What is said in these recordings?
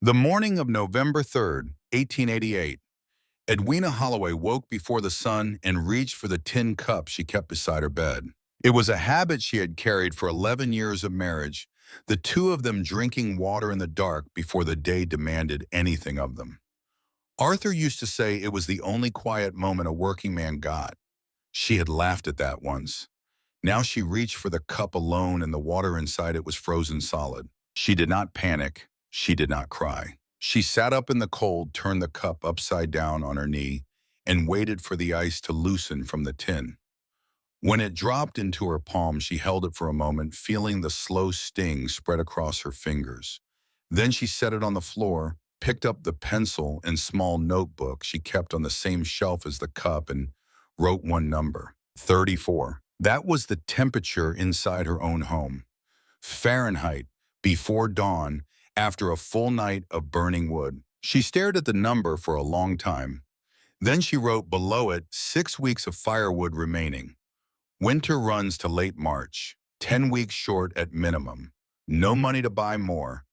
The morning of November 3rd, 1888, Edwina Holloway woke before the sun and reached for the tin cup she kept beside her bed. It was a habit she had carried for 11 years of marriage, the two of them drinking water in the dark before the day demanded anything of them. Arthur used to say it was the only quiet moment a working man got. She had laughed at that once. Now she reached for the cup alone and the water inside it was frozen solid. She did not panic. She did not cry. She sat up in the cold, turned the cup upside down on her knee, and waited for the ice to loosen from the tin. When it dropped into her palm, she held it for a moment, feeling the slow sting spread across her fingers. Then she set it on the floor, picked up the pencil and small notebook she kept on the same shelf as the cup, and wrote one number, 34. That was the temperature inside her own home. Fahrenheit, before dawn, after a full night of burning wood. She stared at the number for a long time. Then she wrote below it 6 weeks of firewood remaining. Winter runs to late March, 10 weeks short at minimum. No money to buy more.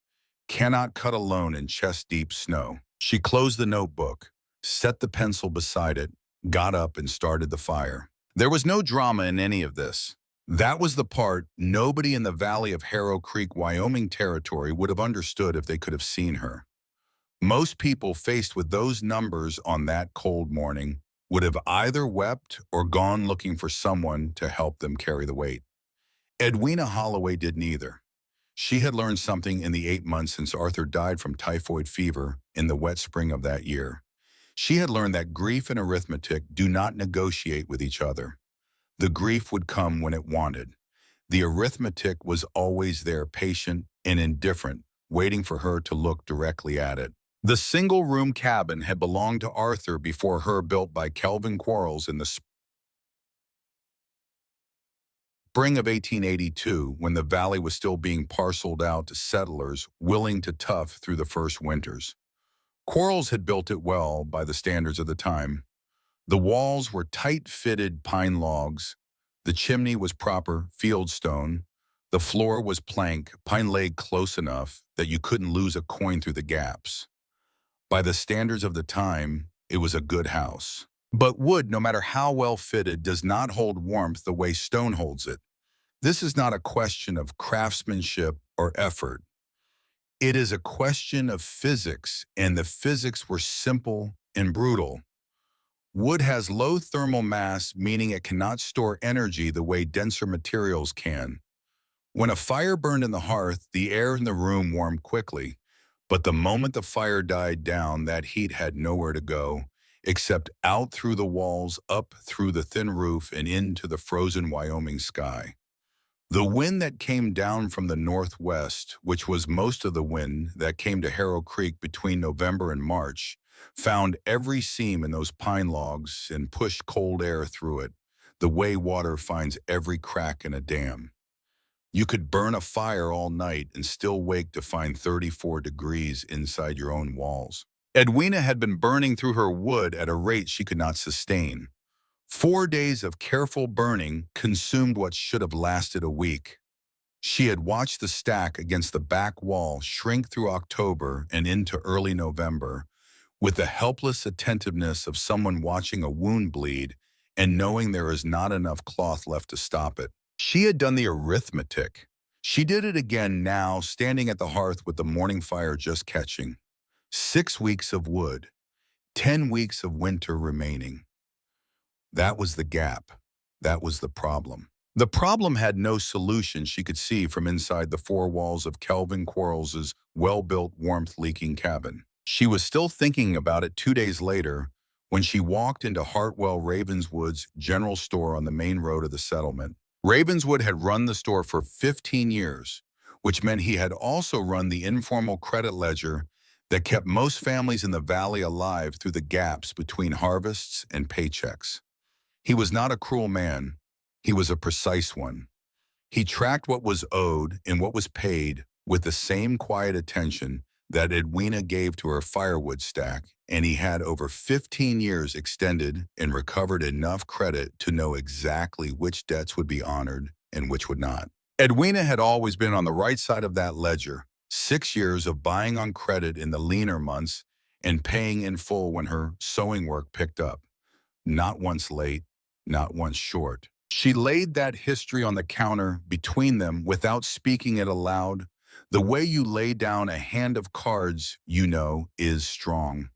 Cannot cut alone in chest-deep snow. She closed the notebook, set the pencil beside it, got up and started the fire. There was no drama in any of this. That was the part nobody in the valley of Harrow Creek, Wyoming territory would have understood if they could have seen her. Most people faced with those numbers on that cold morning would have either wept or gone looking for someone to help them carry the weight. Edwina Holloway did neither. She had learned something in the 8 months since Arthur died from typhoid fever in the wet spring of that year. She had learned that grief and arithmetic do not negotiate with each other. The grief would come when it wanted. The arithmetic was always there, patient and indifferent, waiting for her to look directly at it. The single-room cabin had belonged to Arthur before her, built by Kelvin Quarles in the spring of 1882, when the valley was still being parceled out to settlers willing to tough through the first winters. Quarles had built it well by the standards of the time. The walls were tight-fitted pine logs. The chimney was proper fieldstone. The floor was plank, pine laid close enough that you couldn't lose a coin through the gaps. By the standards of the time, it was a good house. But wood, no matter how well fitted, does not hold warmth the way stone holds it. This is not a question of craftsmanship or effort. It is a question of physics, and the physics were simple and brutal. Wood has low thermal mass, meaning it cannot store energy the way denser materials can. When a fire burned in the hearth, the air in the room warmed quickly, but the moment the fire died down, that heat had nowhere to go, except out through the walls, up through the thin roof, and into the frozen Wyoming sky. The wind that came down from the northwest, which was most of the wind that came to Harrow Creek between November and March, found every seam in those pine logs and pushed cold air through it, the way water finds every crack in a dam. You could burn a fire all night and still wake to find 34 degrees inside your own walls. Edwina had been burning through her wood at a rate she could not sustain. 4 days of careful burning consumed what should have lasted a week. She had watched the stack against the back wall shrink through October and into early November, with the helpless attentiveness of someone watching a wound bleed and knowing there is not enough cloth left to stop it. She had done the arithmetic. She did it again now, standing at the hearth with the morning fire just catching. 6 weeks of wood, 10 weeks of winter remaining. That was the gap. That was the problem. The problem had no solution she could see from inside the four walls of Kelvin Quarles's well-built, warmth-leaking cabin. She was still thinking about it 2 days later when she walked into Hartwell Ravenswood's general store on the main road of the settlement. Ravenswood had run the store for 15 years, which meant he had also run the informal credit ledger that kept most families in the valley alive through the gaps between harvests and paychecks. He was not a cruel man. He was a precise one. He tracked what was owed and what was paid with the same quiet attention that Edwina gave to her firewood stack, and he had over 15 years extended and recovered enough credit to know exactly which debts would be honored and which would not. Edwina had always been on the right side of that ledger, 6 years of buying on credit in the leaner months and paying in full when her sewing work picked up. Not once late, not once short. She laid that history on the counter between them without speaking it aloud. The way you lay down a hand of cards, you know, is strong.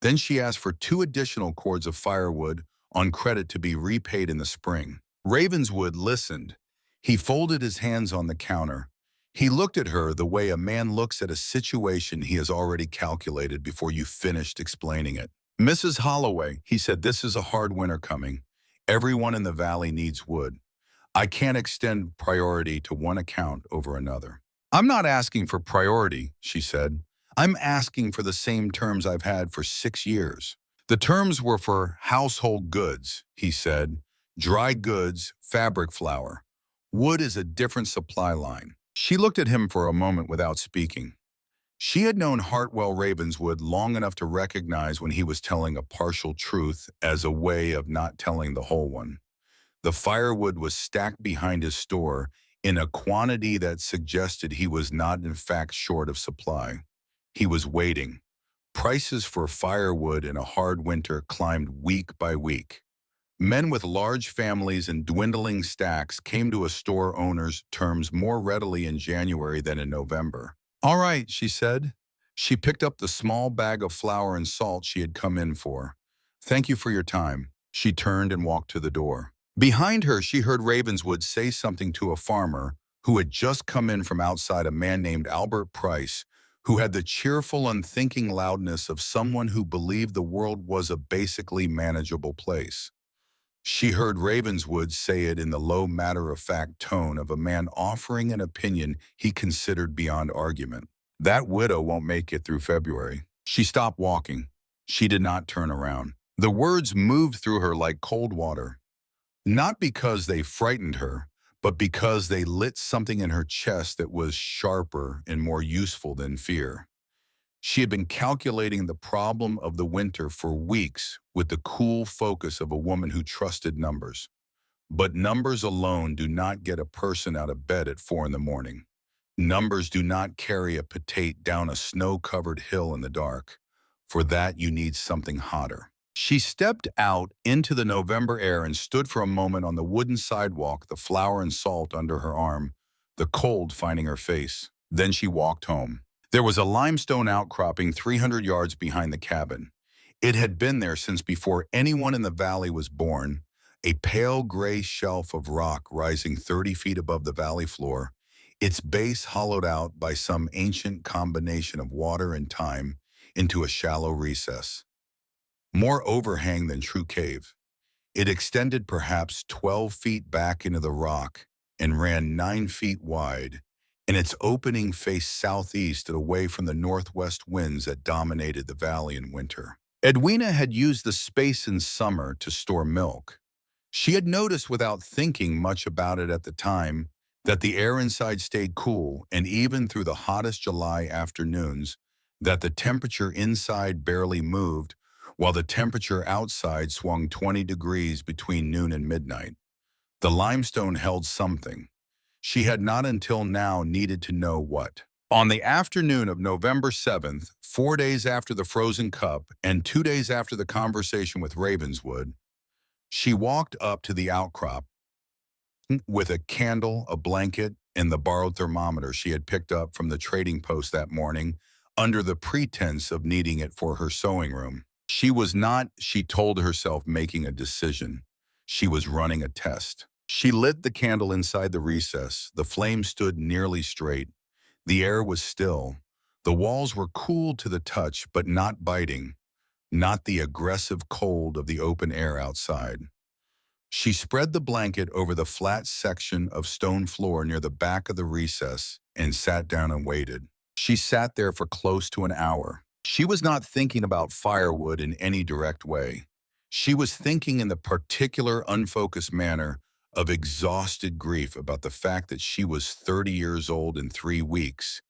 Then she asked for 2 additional cords of firewood on credit to be repaid in the spring. Ravenswood listened. He folded his hands on the counter. He looked at her the way a man looks at a situation he has already calculated before you finished explaining it. "Mrs. Holloway," he said, "this is a hard winter coming. Everyone in the valley needs wood. I can't extend priority to one account over another." "I'm not asking for priority," she said. "I'm asking for the same terms I've had for 6 years. The terms were for household goods," he said. "Dry goods, fabric flour. Wood is a different supply line." She looked at him for a moment without speaking. She had known Hartwell Ravenswood long enough to recognize when he was telling a partial truth as a way of not telling the whole one. The firewood was stacked behind his store in a quantity that suggested he was not in fact short of supply. He was waiting. Prices for firewood in a hard winter climbed week by week. Men with large families and dwindling stacks came to a store owner's terms more readily in January than in November. "All right," she said. She picked up the small bag of flour and salt she had come in for. "Thank you for your time." She turned and walked to the door. Behind her, she heard Ravenswood say something to a farmer who had just come in from outside, a man named Albert Price, who had the cheerful, unthinking loudness of someone who believed the world was a basically manageable place. She heard Ravenswood say it in the low, matter-of-fact tone of a man offering an opinion he considered beyond argument. "That widow won't make it through February." She stopped walking. She did not turn around. The words moved through her like cold water. Not because they frightened her, but because they lit something in her chest that was sharper and more useful than fear. She had been calculating the problem of the winter for weeks with the cool focus of a woman who trusted numbers. But numbers alone do not get a person out of bed at 4 in the morning. Numbers do not carry a potato down a snow-covered hill in the dark. For that, you need something hotter. She stepped out into the November air and stood for a moment on the wooden sidewalk, the flour and salt under her arm, the cold finding her face. Then she walked home. There was a limestone outcropping 300 yards behind the cabin. It had been there since before anyone in the valley was born, a pale gray shelf of rock rising 30 feet above the valley floor, its base hollowed out by some ancient combination of water and time into a shallow recess. More overhang than true cave. It extended perhaps 12 feet back into the rock and ran 9 feet wide, and its opening faced southeast and away from the northwest winds that dominated the valley in winter. Edwina had used the space in summer to store milk. She had noticed without thinking much about it at the time that the air inside stayed cool, and even through the hottest July afternoons, that the temperature inside barely moved, while the temperature outside swung 20 degrees between noon and midnight. The limestone held something. She had not until now needed to know what. On the afternoon of November 7th, 4 days after the frozen cup and 2 days after the conversation with Ravenswood, she walked up to the outcrop with a candle, a blanket, and the borrowed thermometer she had picked up from the trading post that morning under the pretense of needing it for her sewing room. She was not, she told herself, making a decision. She was running a test. She lit the candle inside the recess. The flame stood nearly straight. The air was still. The walls were cool to the touch, but not biting, not the aggressive cold of the open air outside. She spread the blanket over the flat section of stone floor near the back of the recess and sat down and waited. She sat there for close to an hour. She was not thinking about firewood in any direct way. She was thinking in the particular unfocused manner of exhausted grief about the fact that she was 30 years old in 3 weeks,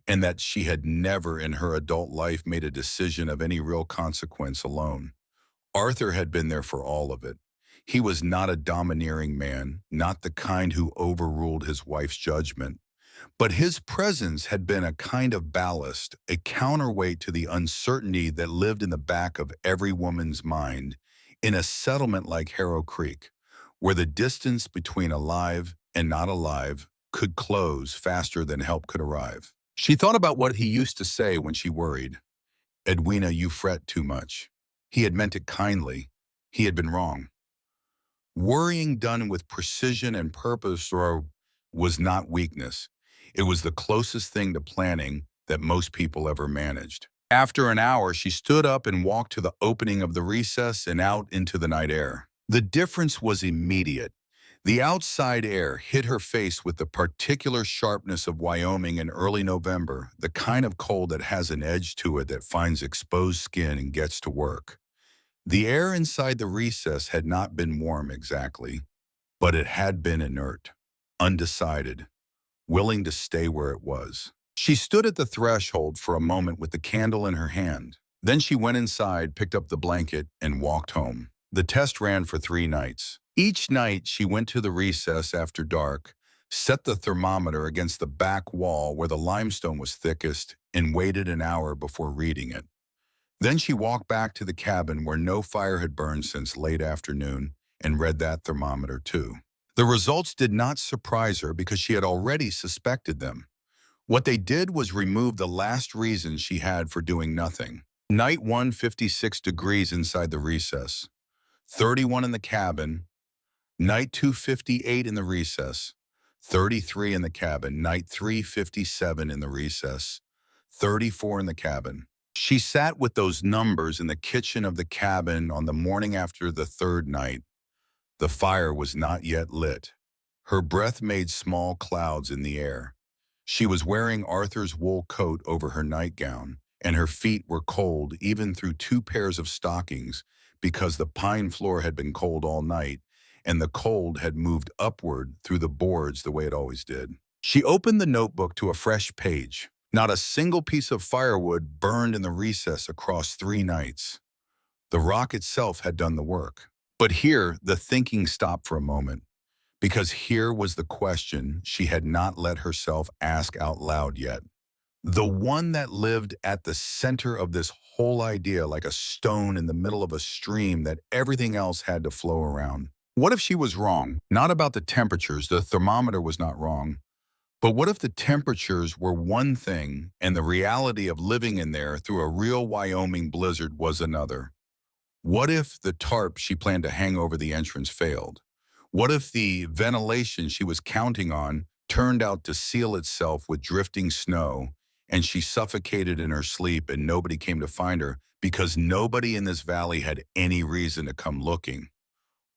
and that she had never in her adult life made a decision of any real consequence alone. Arthur had been there for all of it. He was not a domineering man, not the kind who overruled his wife's judgment, But his presence had been a kind of ballast, a counterweight to the uncertainty that lived in the back of every woman's mind in a settlement like Harrow Creek, where the distance between alive and not alive could close faster than help could arrive. She thought about what he used to say when she worried. "Edwina, you fret too much." He had meant it kindly. He had been wrong. Worrying done with precision and purpose was not weakness. It was the closest thing to planning that most people ever managed. After an hour, she stood up and walked to the opening of the recess and out into the night air. The difference was immediate. The outside air hit her face with the particular sharpness of Wyoming in early November, the kind of cold that has an edge to it that finds exposed skin and gets to work. The air inside the recess had not been warm exactly, but it had been inert, undecided, willing to stay where it was. She stood at the threshold for a moment with the candle in her hand. Then she went inside, picked up the blanket, and walked home. The test ran for 3 nights. Each night she went to the recess after dark, set the thermometer against the back wall where the limestone was thickest, and waited an hour before reading it. Then she walked back to the cabin where no fire had burned since late afternoon and read that thermometer too. The results did not surprise her because she had already suspected them. What they did was remove the last reason she had for doing nothing. Night 1, 56 degrees inside the recess, 31 in the cabin. Night 2, 58 in the recess, 33 in the cabin. Night 3, 57 in the recess, 34 in the cabin. She sat with those numbers in the kitchen of the cabin on the morning after the 3rd night. The fire was not yet lit. Her breath made small clouds in the air. She was wearing Arthur's wool coat over her nightgown, and her feet were cold even through 2 pairs of stockings because the pine floor had been cold all night, and the cold had moved upward through the boards the way it always did. She opened the notebook to a fresh page. Not a single piece of firewood burned in the recess across 3 nights. The rock itself had done the work. But here, the thinking stopped for a moment, because here was the question she had not let herself ask out loud yet. The one that lived at the center of this whole idea, like a stone in the middle of a stream that everything else had to flow around. What if she was wrong? Not about the temperatures, the thermometer was not wrong. But what if the temperatures were one thing and the reality of living in there through a real Wyoming blizzard was another? What if the tarp she planned to hang over the entrance failed? What if the ventilation she was counting on turned out to seal itself with drifting snow and she suffocated in her sleep and nobody came to find her because nobody in this valley had any reason to come looking?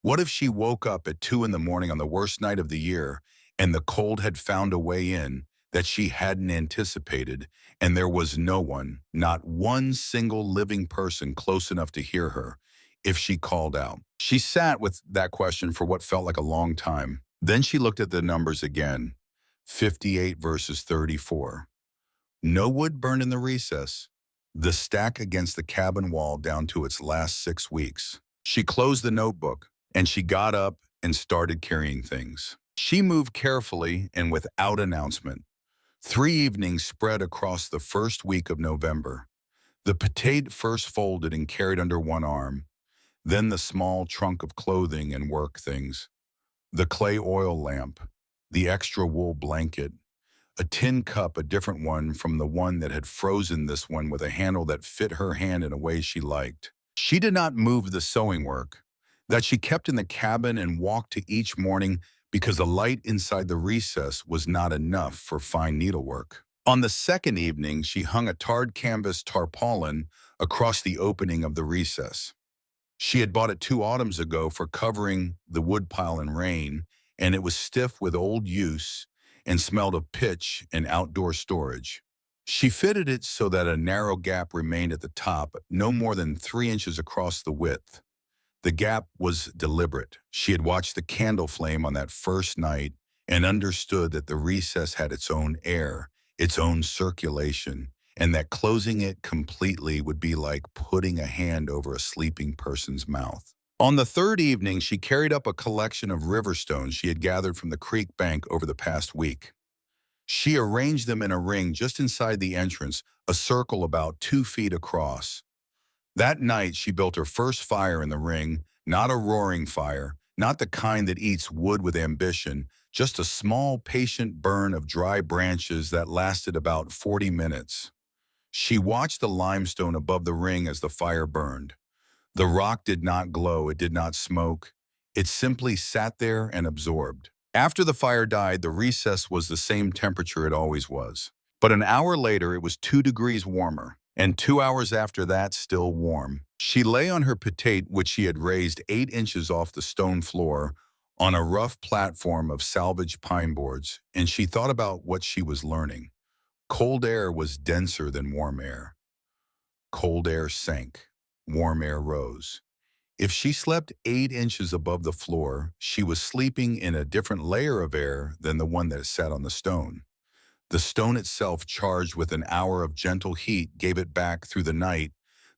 What if she woke up at 2 in the morning on the worst night of the year and the cold had found a way in that she hadn't anticipated, and there was no one, not one single living person close enough to hear her if she called out? She sat with that question for what felt like a long time. Then she looked at the numbers again, 58 versus 34. No wood burned in the recess, the stack against the cabin wall down to its last 6 weeks. She closed the notebook, and she got up and started carrying things. She moved carefully and without announcement. 3 evenings spread across the first week of November. The potato first folded and carried under one arm, then the small trunk of clothing and work things, the clay oil lamp, the extra wool blanket, a tin cup, a different one from the one that had frozen, this one with a handle that fit her hand in a way she liked. She did not move the sewing work that she kept in the cabin and walked to each morning because the light inside the recess was not enough for fine needlework. On the 2nd evening, she hung a tarred canvas tarpaulin across the opening of the recess. She had bought it 2 autumns ago for covering the woodpile in rain, and it was stiff with old use and smelled of pitch and outdoor storage. She fitted it so that a narrow gap remained at the top, no more than 3 inches across the width. The gap was deliberate. She had watched the candle flame on that first night and understood that the recess had its own air, its own circulation, and that closing it completely would be like putting a hand over a sleeping person's mouth. On the 3rd evening, she carried up a collection of river stones she had gathered from the creek bank over the past week. She arranged them in a ring just inside the entrance, a circle about 2 feet across. That night, she built her first fire in the ring, not a roaring fire, not the kind that eats wood with ambition, just a small, patient burn of dry branches that lasted about 40 minutes. She watched the limestone above the ring as the fire burned. The rock did not glow, it did not smoke. It simply sat there and absorbed. After the fire died, the recess was the same temperature it always was. But an hour later, it was 2 degrees warmer, and 2 hours after that, still warm. She lay on her potate, which she had raised 8 inches off the stone floor, on a rough platform of salvaged pine boards, and she thought about what she was learning. Cold air was denser than warm air. Cold air sank. Warm air rose. If she slept 8 inches above the floor, she was sleeping in a different layer of air than the one that sat on the stone. The stone itself, charged with an hour of gentle heat, gave it back through the night,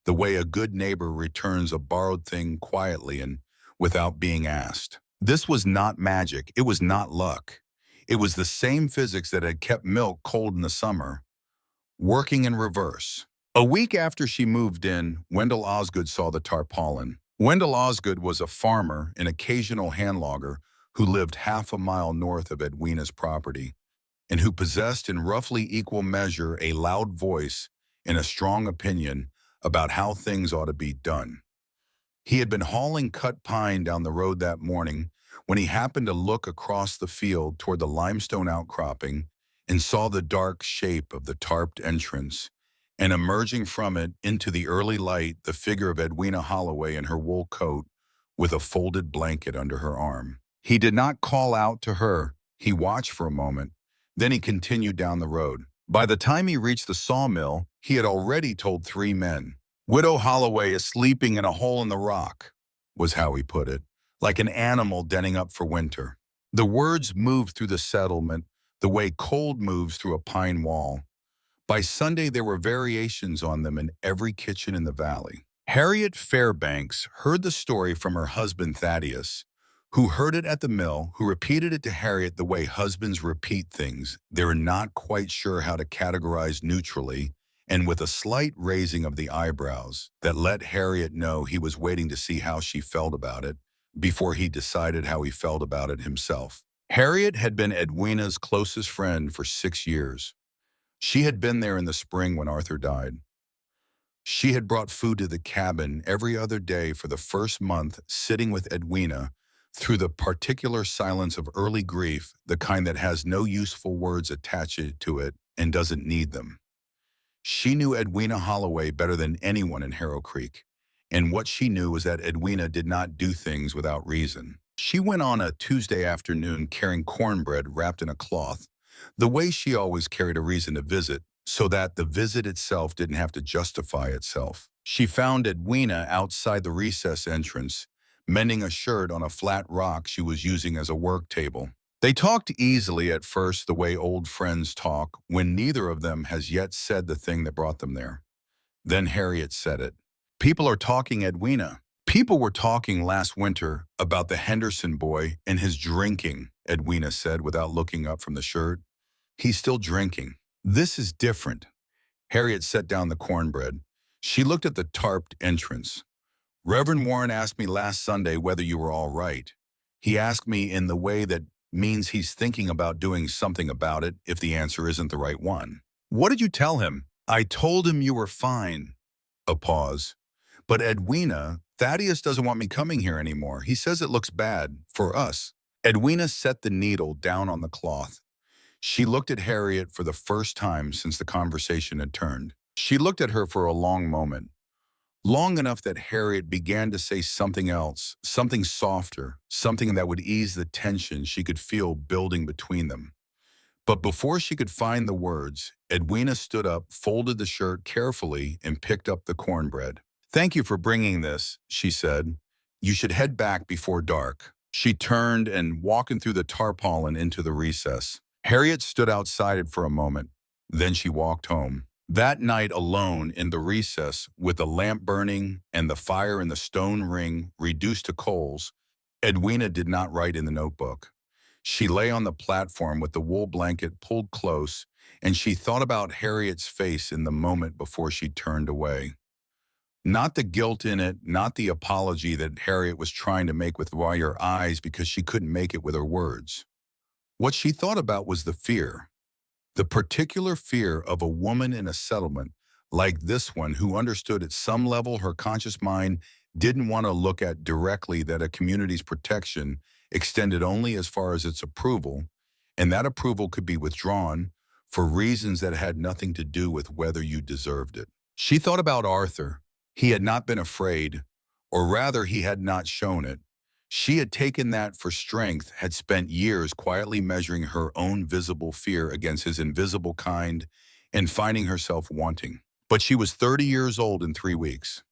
the way a good neighbor returns a borrowed thing quietly and without being asked. This was not magic. It was not luck. It was the same physics that had kept milk cold in the summer, working in reverse. A week after she moved in, Wendell Osgood saw the tarpaulin. Wendell Osgood was a farmer, an occasional handlogger, who lived half a mile north of Edwina's property, and who possessed in roughly equal measure a loud voice and a strong opinion about how things ought to be done. He had been hauling cut pine down the road that morning when he happened to look across the field toward the limestone outcropping and saw the dark shape of the tarped entrance, and emerging from it into the early light, the figure of Edwina Holloway in her wool coat with a folded blanket under her arm. He did not call out to her. He watched for a moment. Then he continued down the road. By the time he reached the sawmill, he had already told 3 men. "Widow Holloway is sleeping in a hole in the rock," was how he put it, like an animal denning up for winter. The words moved through the settlement the way cold moves through a pine wall. By Sunday, there were variations on them in every kitchen in the valley. Harriet Fairbanks heard the story from her husband Thaddeus, who heard it at the mill, who repeated it to Harriet the way husbands repeat things they're not quite sure how to categorize neutrally, and with a slight raising of the eyebrows that let Harriet know he was waiting to see how she felt about it before he decided how he felt about it himself. Harriet had been Edwina's closest friend for 6 years. She had been there in the spring when Arthur died. She had brought food to the cabin every other day for the first month, sitting with Edwina through the particular silence of early grief, the kind that has no useful words attached to it and doesn't need them. She knew Edwina Holloway better than anyone in Harrow Creek, and what she knew was that Edwina did not do things without reason. She went on a Tuesday afternoon carrying cornbread wrapped in a cloth, the way she always carried a reason to visit, so that the visit itself didn't have to justify itself. She found Edwina outside the recess entrance, mending a shirt on a flat rock she was using as a work table. They talked easily at first, the way old friends talk when neither of them has yet said the thing that brought them there. Then Harriet said it. "People are talking, Edwina. People were talking last winter about the Henderson boy and his drinking," Edwina said without looking up from the shirt. "He's still drinking. This is different." Harriet set down the cornbread. She looked at the tarped entrance. "Reverend Warren asked me last Sunday whether you were all right. He asked me in the way that means he's thinking about doing something about it if the answer isn't the right one." "What did you tell him?" "I told him you were fine." A pause. "But Edwina, Thaddeus doesn't want me coming here anymore. He says it looks bad for us." Edwina set the needle down on the cloth. She looked at Harriet for the first time since the conversation had turned. She looked at her for a long moment. Long enough that Harriet began to say something else, something softer, something that would ease the tension she could feel building between them. But before she could find the words, Edwina stood up, folded the shirt carefully, and picked up the cornbread. "Thank you for bringing this," she said. "You should head back before dark." She turned and walked through the tarpaulin into the recess. Harriet stood outside it for a moment. Then she walked home. That night alone in the recess, with the lamp burning and the fire in the stone ring reduced to coals, Edwina did not write in the notebook. She lay on the platform with the wool blanket pulled close, and she thought about Harriet's face in the moment before she turned away. Not the guilt in it, not the apology that Harriet was trying to make with her eyes because she couldn't make it with her words. What she thought about was the fear. The particular fear of a woman in a settlement like this one who understood at some level her conscious mind didn't want to look at directly that a community's protection extended only as far as its approval, and that approval could be withdrawn for reasons that had nothing to do with whether you deserved it. She thought about Arthur. He had not been afraid, or rather he had not shown it. She had taken that for strength, had spent years quietly measuring her own visible fear against his invisible kind and finding herself wanting. But she was 30 years old in 3 weeks.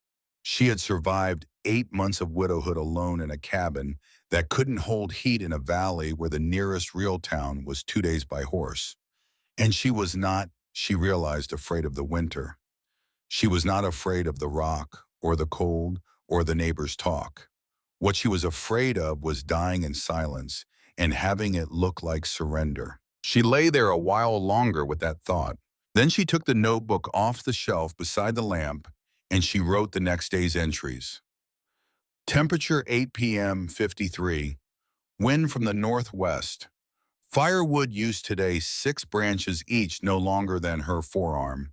She had survived 8 months of widowhood alone in a cabin that couldn't hold heat in a valley where the nearest real town was 2 days by horse. And she was not, she realized, afraid of the winter. She was not afraid of the rock or the cold or the neighbor's talk. What she was afraid of was dying in silence and having it look like surrender. She lay there a while longer with that thought. Then she took the notebook off the shelf beside the lamp and she wrote the next day's entries. Temperature 8 p.m. 53. Wind from the northwest. Firewood used today 6 branches each no longer than her forearm.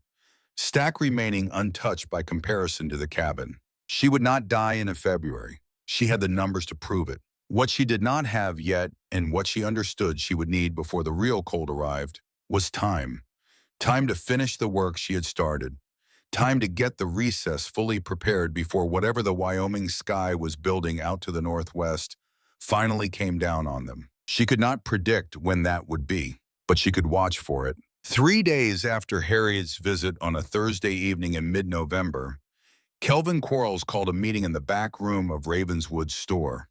Stack remaining untouched by comparison to the cabin. She would not die in February. She had the numbers to prove it. What she did not have yet, and what she understood she would need before the real cold arrived, was time. Time to finish the work she had started. Time to get the recess fully prepared before whatever the Wyoming sky was building out to the northwest finally came down on them. She could not predict when that would be, but she could watch for it. 3 days after Harriet's visit on a Thursday evening in mid-November, Kelvin Quarles called a meeting in the back room of Ravenswood's store.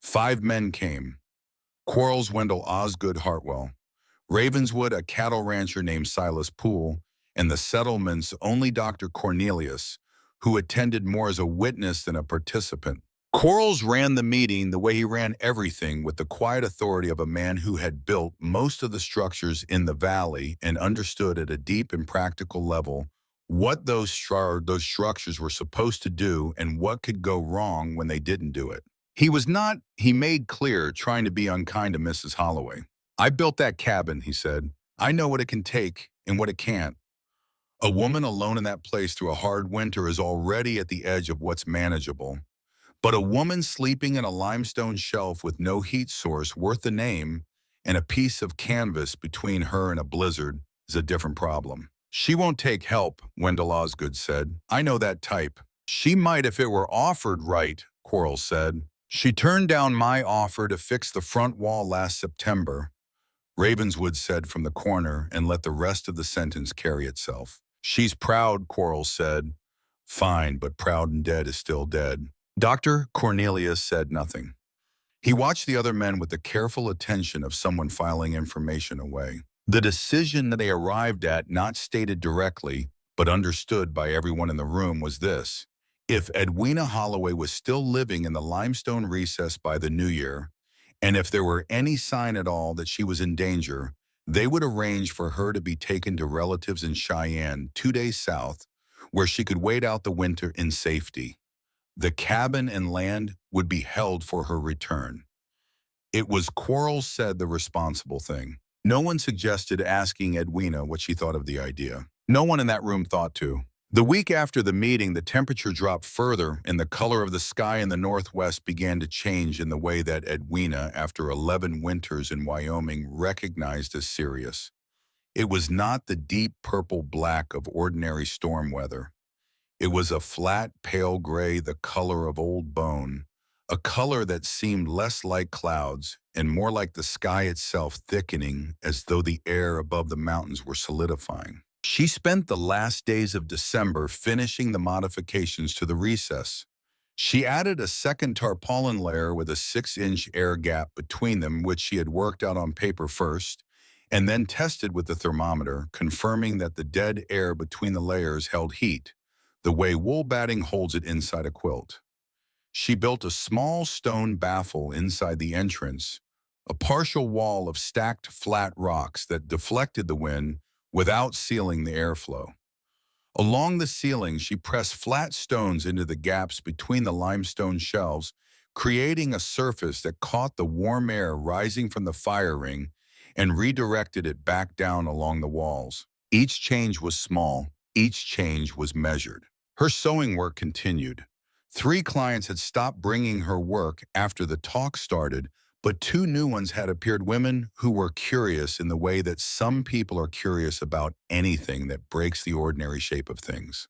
5 men came. Quarles, Wendell Osgood Hartwell, Ravenswood, a cattle rancher named Silas Poole, and the settlement's only Dr. Cornelius, who attended more as a witness than a participant. Quarles ran the meeting the way he ran everything, with the quiet authority of a man who had built most of the structures in the valley and understood at a deep and practical level what those structures were supposed to do and what could go wrong when they didn't do it. He was not, he made clear, trying to be unkind to Mrs. Holloway. I built that cabin, he said. I know what it can take and what it can't. A woman alone in that place through a hard winter is already at the edge of what's manageable. But a woman sleeping in a limestone shelf with no heat source worth the name and a piece of canvas between her and a blizzard is a different problem. She won't take help, Wendell Osgood said. I know that type. She might if it were offered right, Quarles said. She turned down my offer to fix the front wall last September, Ravenswood said from the corner, and let the rest of the sentence carry itself. She's proud, Quarles said. Fine, but proud and dead is still dead. Dr. Cornelius said nothing. He watched the other men with the careful attention of someone filing information away. The decision that they arrived at, not stated directly, but understood by everyone in the room, was this. If Edwina Holloway was still living in the limestone recess by the new year, and if there were any sign at all that she was in danger, they would arrange for her to be taken to relatives in Cheyenne, 2 days south, where she could wait out the winter in safety. The cabin and land would be held for her return. It was, Quarles said, the responsible thing. No one suggested asking Edwina what she thought of the idea. No one in that room thought to. The week after the meeting, the temperature dropped further and the color of the sky in the northwest began to change in the way that Edwina, after 11 winters in Wyoming, recognized as serious. It was not the deep purple-black of ordinary storm weather. It was a flat, pale gray, the color of old bone, a color that seemed less like clouds and more like the sky itself thickening, as though the air above the mountains were solidifying. She spent the last days of December finishing the modifications to the recess. She added a second tarpaulin layer with a 6-inch air gap between them, which she had worked out on paper first, and then tested with the thermometer, confirming that the dead air between the layers held heat, the way wool batting holds it inside a quilt. She built a small stone baffle inside the entrance, a partial wall of stacked flat rocks that deflected the wind without sealing the airflow. Along the ceiling, she pressed flat stones into the gaps between the limestone shelves, creating a surface that caught the warm air rising from the fire ring and redirected it back down along the walls. Each change was small, each change was measured. Her sewing work continued. 3 clients had stopped bringing her work after the talk started, but 2 new ones had appeared, women who were curious in the way that some people are curious about anything that breaks the ordinary shape of things.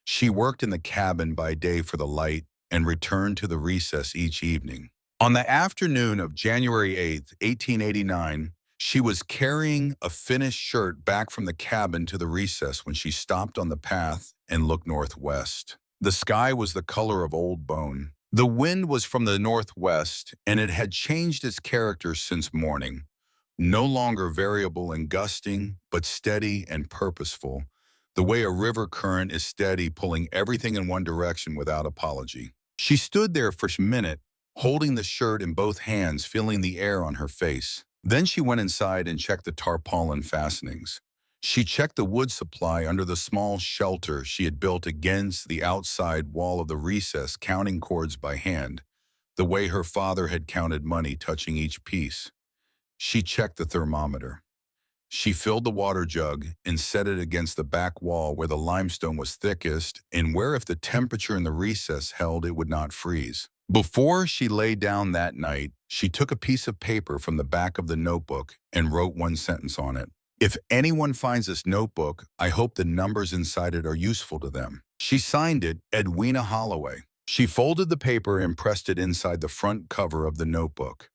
She worked in the cabin by day for the light and returned to the recess each evening. On the afternoon of January 8th, 1889, she was carrying a finished shirt back from the cabin to the recess when she stopped on the path and looked northwest. The sky was the color of old bone. The wind was from the northwest, and it had changed its character since morning. No longer variable and gusting, but steady and purposeful, the way a river current is steady, pulling everything in one direction without apology. She stood there for a minute, holding the shirt in both hands, feeling the air on her face. Then she went inside and checked the tarpaulin fastenings. She checked the wood supply under the small shelter she had built against the outside wall of the recess, counting cords by hand, the way her father had counted money, touching each piece. She checked the thermometer. She filled the water jug and set it against the back wall where the limestone was thickest and where, if the temperature in the recess held, it would not freeze. Before she lay down that night, she took a piece of paper from the back of the notebook and wrote one sentence on it. "If anyone finds this notebook, I hope the numbers inside it are useful to them." She signed it, Edwina Holloway. She folded the paper and pressed it inside the front cover of the notebook.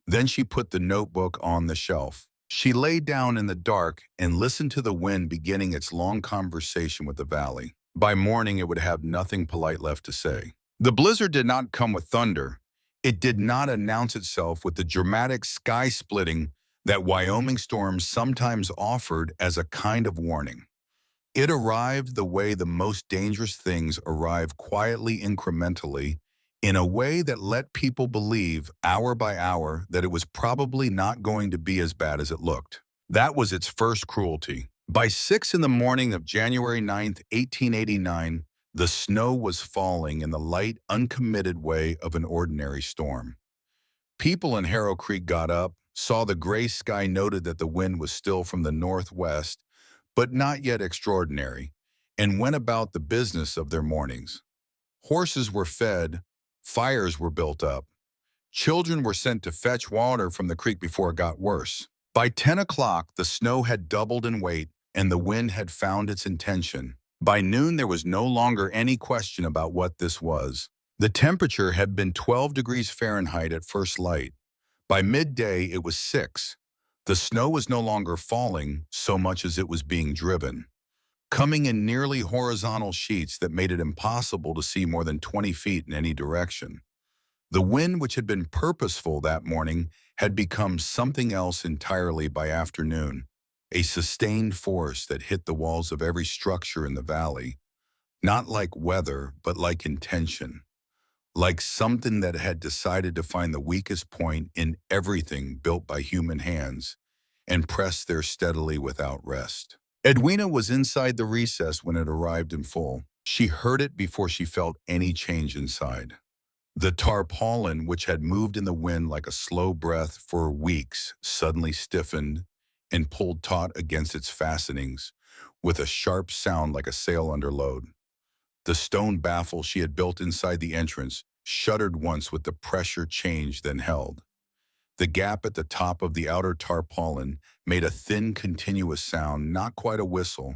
Then she put the notebook on the shelf. She lay down in the dark and listened to the wind beginning its long conversation with the valley. By morning, it would have nothing polite left to say. The blizzard did not come with thunder. It did not announce itself with the dramatic sky splitting that Wyoming storms sometimes offered as a kind of warning. It arrived the way the most dangerous things arrive, quietly, incrementally, in a way that let people believe, hour by hour, that it was probably not going to be as bad as it looked. That was its first cruelty. By 6 in the morning of January 9th, 1889, the snow was falling in the light, uncommitted way of an ordinary storm. People in Harrow Creek got up, saw the gray sky, noted that the wind was still from the northwest, but not yet extraordinary, and went about the business of their mornings. Horses were fed, fires were built up. Children were sent to fetch water from the creek before it got worse. By 10 o'clock, the snow had doubled in weight, and the wind had found its intention. By noon, there was no longer any question about what this was. The temperature had been 12 degrees Fahrenheit at first light. By midday, it was 6. The snow was no longer falling so much as it was being driven, coming in nearly horizontal sheets that made it impossible to see more than 20 feet in any direction. The wind, which had been purposeful that morning, had become something else entirely by afternoon, a sustained force that hit the walls of every structure in the valley, not like weather, but like intention, like something that had decided to find the weakest point in everything built by human hands and press there steadily without rest. Edwina was inside the recess when it arrived in full. She heard it before she felt any change inside. The tarpaulin, which had moved in the wind like a slow breath for weeks, suddenly stiffened and pulled taut against its fastenings with a sharp sound like a sail under load. The stone baffle she had built inside the entrance shuddered once with the pressure change, then held. The gap at the top of the outer tarpaulin made a thin, continuous sound, not quite a whistle,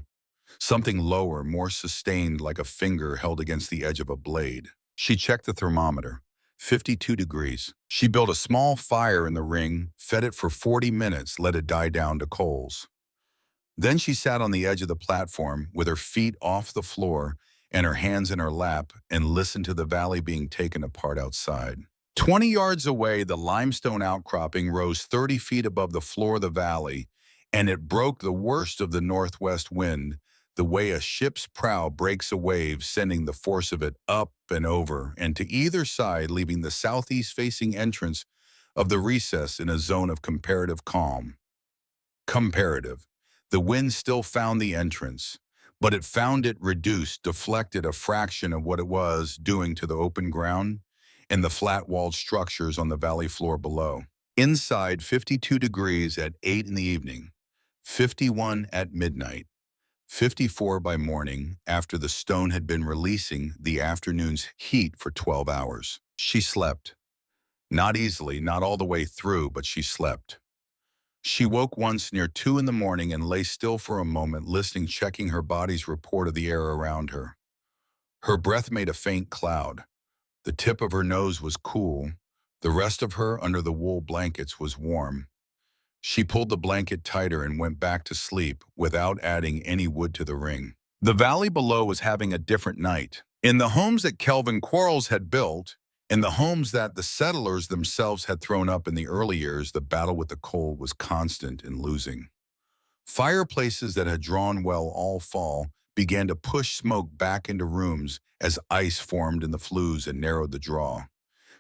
something lower, more sustained, like a finger held against the edge of a blade. She checked the thermometer. 52 degrees. She built a small fire in the ring, fed it for 40 minutes, let it die down to coals. Then she sat on the edge of the platform with her feet off the floor and her hands in her lap and listened to the valley being taken apart outside. 20 yards away, the limestone outcropping rose 30 feet above the floor of the valley, and it broke the worst of the northwest wind, the way a ship's prow breaks a wave, sending the force of it up and over and to either side, leaving the southeast-facing entrance of the recess in a zone of comparative calm. Comparative. The wind still found the entrance, but it found it reduced, deflected a fraction of what it was doing to the open ground and the flat-walled structures on the valley floor below. Inside, 52 degrees at 8 in the evening, 51 at midnight, 54 by morning after the stone had been releasing the afternoon's heat for 12 hours. She slept. Not easily, not all the way through, but she slept. She woke once near 2 in the morning and lay still for a moment, listening, checking her body's report of the air around her. Her breath made a faint cloud. The tip of her nose was cool. The rest of her, under the wool blankets, was warm. She pulled the blanket tighter and went back to sleep without adding any wood to the ring. The valley below was having a different night. In the homes that Kelvin Quarles had built, in the homes that the settlers themselves had thrown up in the early years, the battle with the cold was constant and losing. Fireplaces that had drawn well all fall began to push smoke back into rooms as ice formed in the flues and narrowed the draw.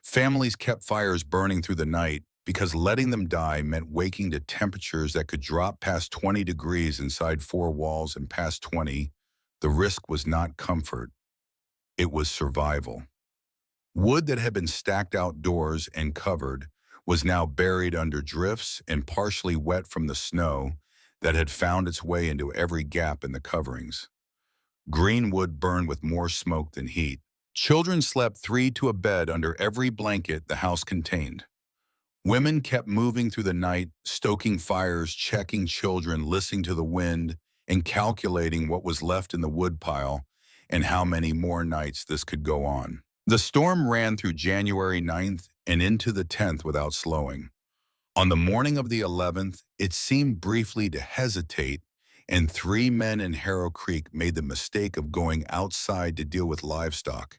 Families kept fires burning through the night because letting them die meant waking to temperatures that could drop past 20 degrees inside four walls, and past 20, the risk was not comfort. It was survival. Wood that had been stacked outdoors and covered was now buried under drifts and partially wet from the snow that had found its way into every gap in the coverings. Green wood burned with more smoke than heat. Children slept 3 to a bed under every blanket the house contained. Women kept moving through the night, stoking fires, checking children, listening to the wind, and calculating what was left in the woodpile and how many more nights this could go on. The storm ran through January 9th and into the 10th without slowing. On the morning of the 11th, it seemed briefly to hesitate, and 3 men in Harrow Creek made the mistake of going outside to deal with livestock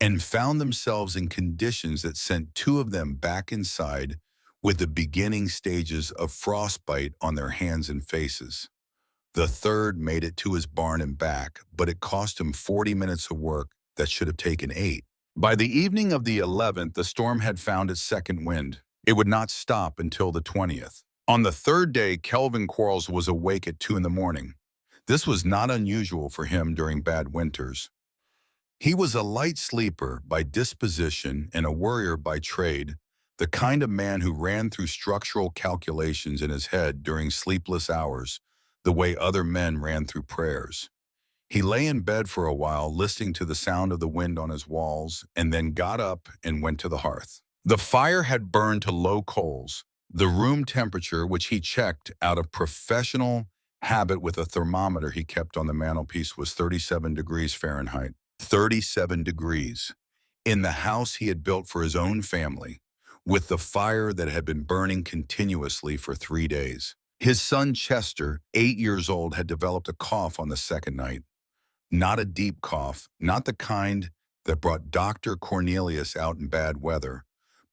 and found themselves in conditions that sent 2 of them back inside with the beginning stages of frostbite on their hands and faces. The third made it to his barn and back, but it cost him 40 minutes of work that should have taken 8. By the evening of the 11th, the storm had found its second wind. It would not stop until the 20th. On the third day, Kelvin Quarles was awake at 2 in the morning. This was not unusual for him during bad winters. He was a light sleeper by disposition and a worrier by trade, the kind of man who ran through structural calculations in his head during sleepless hours, the way other men ran through prayers. He lay in bed for a while, listening to the sound of the wind on his walls, and then got up and went to the hearth. The fire had burned to low coals. The room temperature, which he checked out of professional habit with a thermometer he kept on the mantelpiece, was 37 degrees Fahrenheit. 37 degrees. In the house he had built for his own family, with the fire that had been burning continuously for 3 days. His son Chester, 8 years old, had developed a cough on the second night. Not a deep cough, not the kind that brought Dr. Cornelius out in bad weather,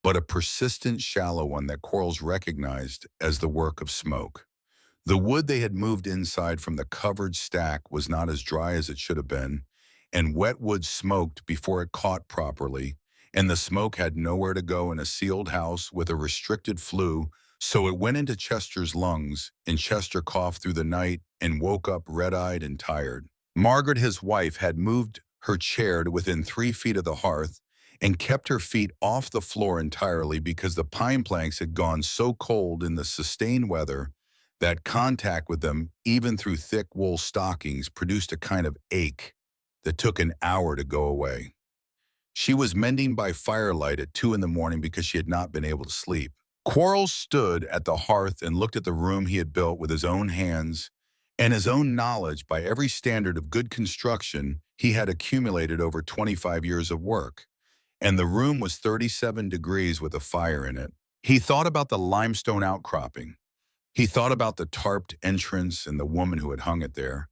but a persistent, shallow one that Quarles recognized as the work of smoke. The wood they had moved inside from the covered stack was not as dry as it should have been, and wet wood smoked before it caught properly, and the smoke had nowhere to go in a sealed house with a restricted flue, so it went into Chester's lungs, and Chester coughed through the night and woke up red-eyed and tired. Margaret, his wife, had moved her chair to within 3 feet of the hearth and kept her feet off the floor entirely because the pine planks had gone so cold in the sustained weather that contact with them, even through thick wool stockings, produced a kind of ache that took an hour to go away. She was mending by firelight at 2 in the morning because she had not been able to sleep. Quarles stood at the hearth and looked at the room he had built with his own hands and his own knowledge by every standard of good construction he had accumulated over 25 years of work. And the room was 37 degrees with a fire in it. He thought about the limestone outcropping. He thought about the tarped entrance and the woman who had hung it there.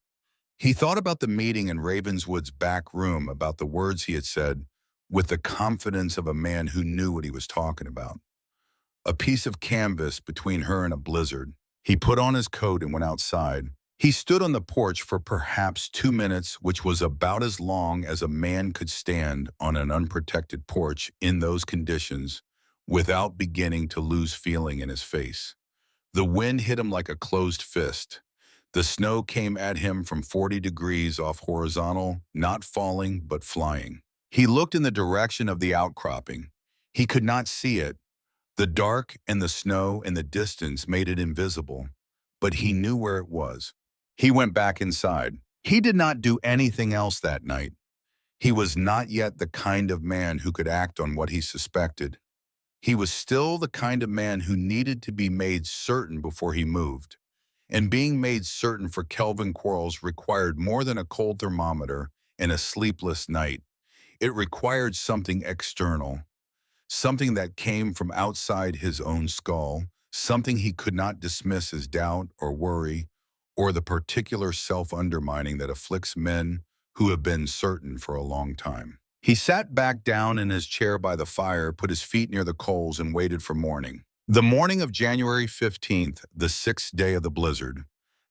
He thought about the meeting in Ravenswood's back room, about the words he had said, with the confidence of a man who knew what he was talking about. A piece of canvas between her and a blizzard. He put on his coat and went outside. He stood on the porch for perhaps 2 minutes, which was about as long as a man could stand on an unprotected porch in those conditions without beginning to lose feeling in his face. The wind hit him like a closed fist. The snow came at him from 40 degrees off horizontal, not falling, but flying. He looked in the direction of the outcropping. He could not see it. The dark and the snow in the distance made it invisible, but he knew where it was. He went back inside. He did not do anything else that night. He was not yet the kind of man who could act on what he suspected. He was still the kind of man who needed to be made certain before he moved. And being made certain for Kelvin Quarles required more than a cold thermometer and a sleepless night. It required something external, something that came from outside his own skull, something he could not dismiss as doubt or worry, or the particular self-undermining that afflicts men who have been certain for a long time. He sat back down in his chair by the fire, put his feet near the coals, and waited for morning. The morning of January 15th, the 6th day of the blizzard,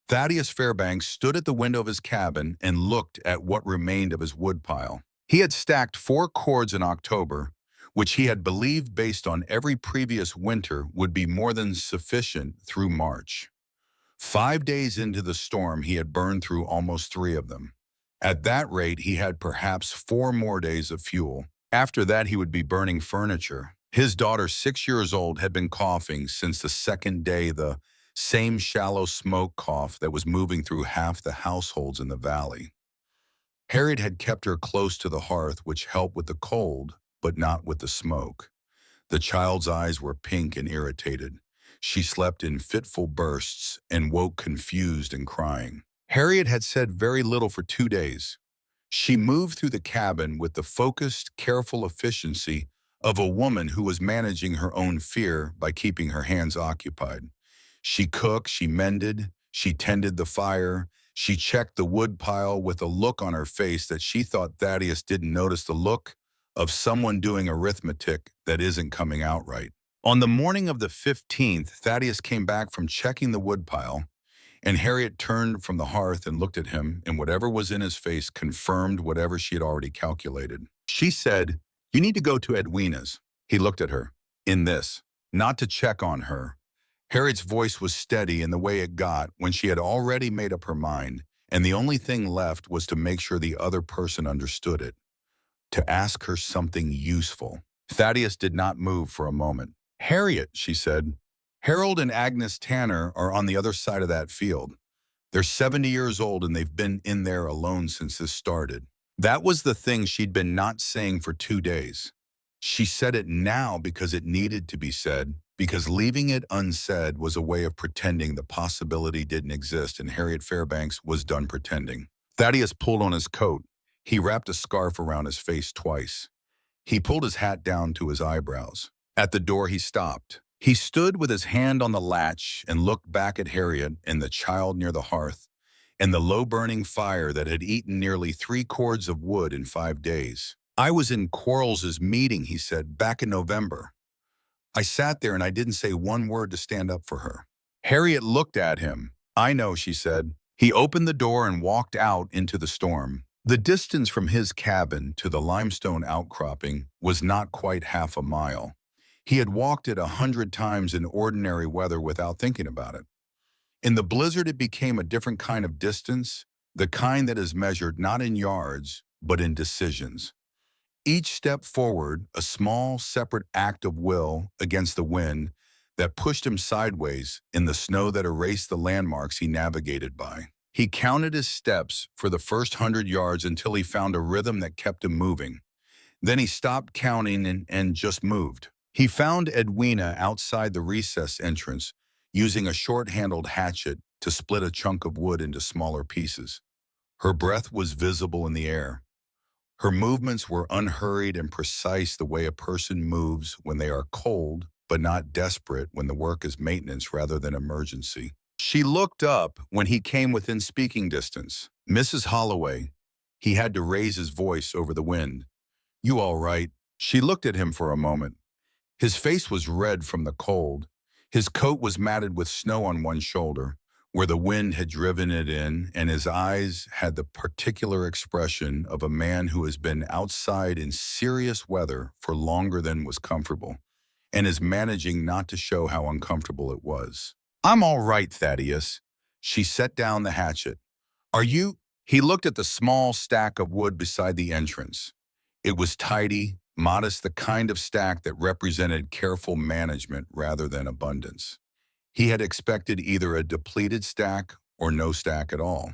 Thaddeus Fairbanks stood at the window of his cabin and looked at what remained of his woodpile. He had stacked 4 cords in October, which he had believed based on every previous winter would be more than sufficient through March. 5 days into the storm, he had burned through almost 3 of them. At that rate, he had perhaps 4 more days of fuel. After that, he would be burning furniture. His daughter, 6 years old, had been coughing since the second day, the same shallow smoke cough that was moving through half the households in the valley. Harriet had kept her close to the hearth, which helped with the cold, but not with the smoke. The child's eyes were pink and irritated. She slept in fitful bursts and woke confused and crying. Harriet had said very little for 2 days. She moved through the cabin with the focused, careful efficiency of a woman who was managing her own fear by keeping her hands occupied. She cooked, she mended, she tended the fire, she checked the wood pile with a look on her face that she thought Thaddeus didn't notice, the look of someone doing arithmetic that isn't coming out right. On the morning of the 15th, Thaddeus came back from checking the woodpile, and Harriet turned from the hearth and looked at him, and whatever was in his face confirmed whatever she had already calculated. She said, "You need to go to Edwina's." He looked at her. "In this, not to check on her." Harriet's voice was steady in the way it got when she had already made up her mind, and the only thing left was to make sure the other person understood it, to ask her something useful. Thaddeus did not move for a moment. "Harriet," she said, "Harold and Agnes Tanner are on the other side of that field. They're 70 years old and they've been in there alone since this started." That was the thing she'd been not saying for 2 days. She said it now because it needed to be said, because leaving it unsaid was a way of pretending the possibility didn't exist, and Harriet Fairbanks was done pretending. Thaddeus pulled on his coat. He wrapped a scarf around his face twice. He pulled his hat down to his eyebrows. At the door, he stopped. He stood with his hand on the latch and looked back at Harriet and the child near the hearth and the low-burning fire that had eaten nearly 3 cords of wood in 5 days. "I was in Quarles's meeting," he said, "back in November. I sat there and I didn't say one word to stand up for her." Harriet looked at him. "I know," she said. He opened the door and walked out into the storm. The distance from his cabin to the limestone outcropping was not quite half a mile. He had walked it 100 times in ordinary weather without thinking about it. In the blizzard, it became a different kind of distance, the kind that is measured not in yards, but in decisions. Each step forward, a small, separate act of will against the wind that pushed him sideways in the snow that erased the landmarks he navigated by. He counted his steps for the first 100 yards until he found a rhythm that kept him moving. Then he stopped counting and just moved. He found Edwina outside the recess entrance, using a short-handled hatchet to split a chunk of wood into smaller pieces. Her breath was visible in the air. Her movements were unhurried and precise, the way a person moves when they are cold, but not desperate when the work is maintenance rather than emergency. She looked up when he came within speaking distance. "Mrs. Holloway." He had to raise his voice over the wind. "You all right?" She looked at him for a moment. His face was red from the cold. His coat was matted with snow on one shoulder, where the wind had driven it in, and his eyes had the particular expression of a man who has been outside in serious weather for longer than was comfortable. and is managing not to show how uncomfortable it was. "I'm all right, Thaddeus." She set down the hatchet. "Are you?" He looked at the small stack of wood beside the entrance. It was tidy, modest, the kind of stack that represented careful management rather than abundance. He had expected either a depleted stack or no stack at all.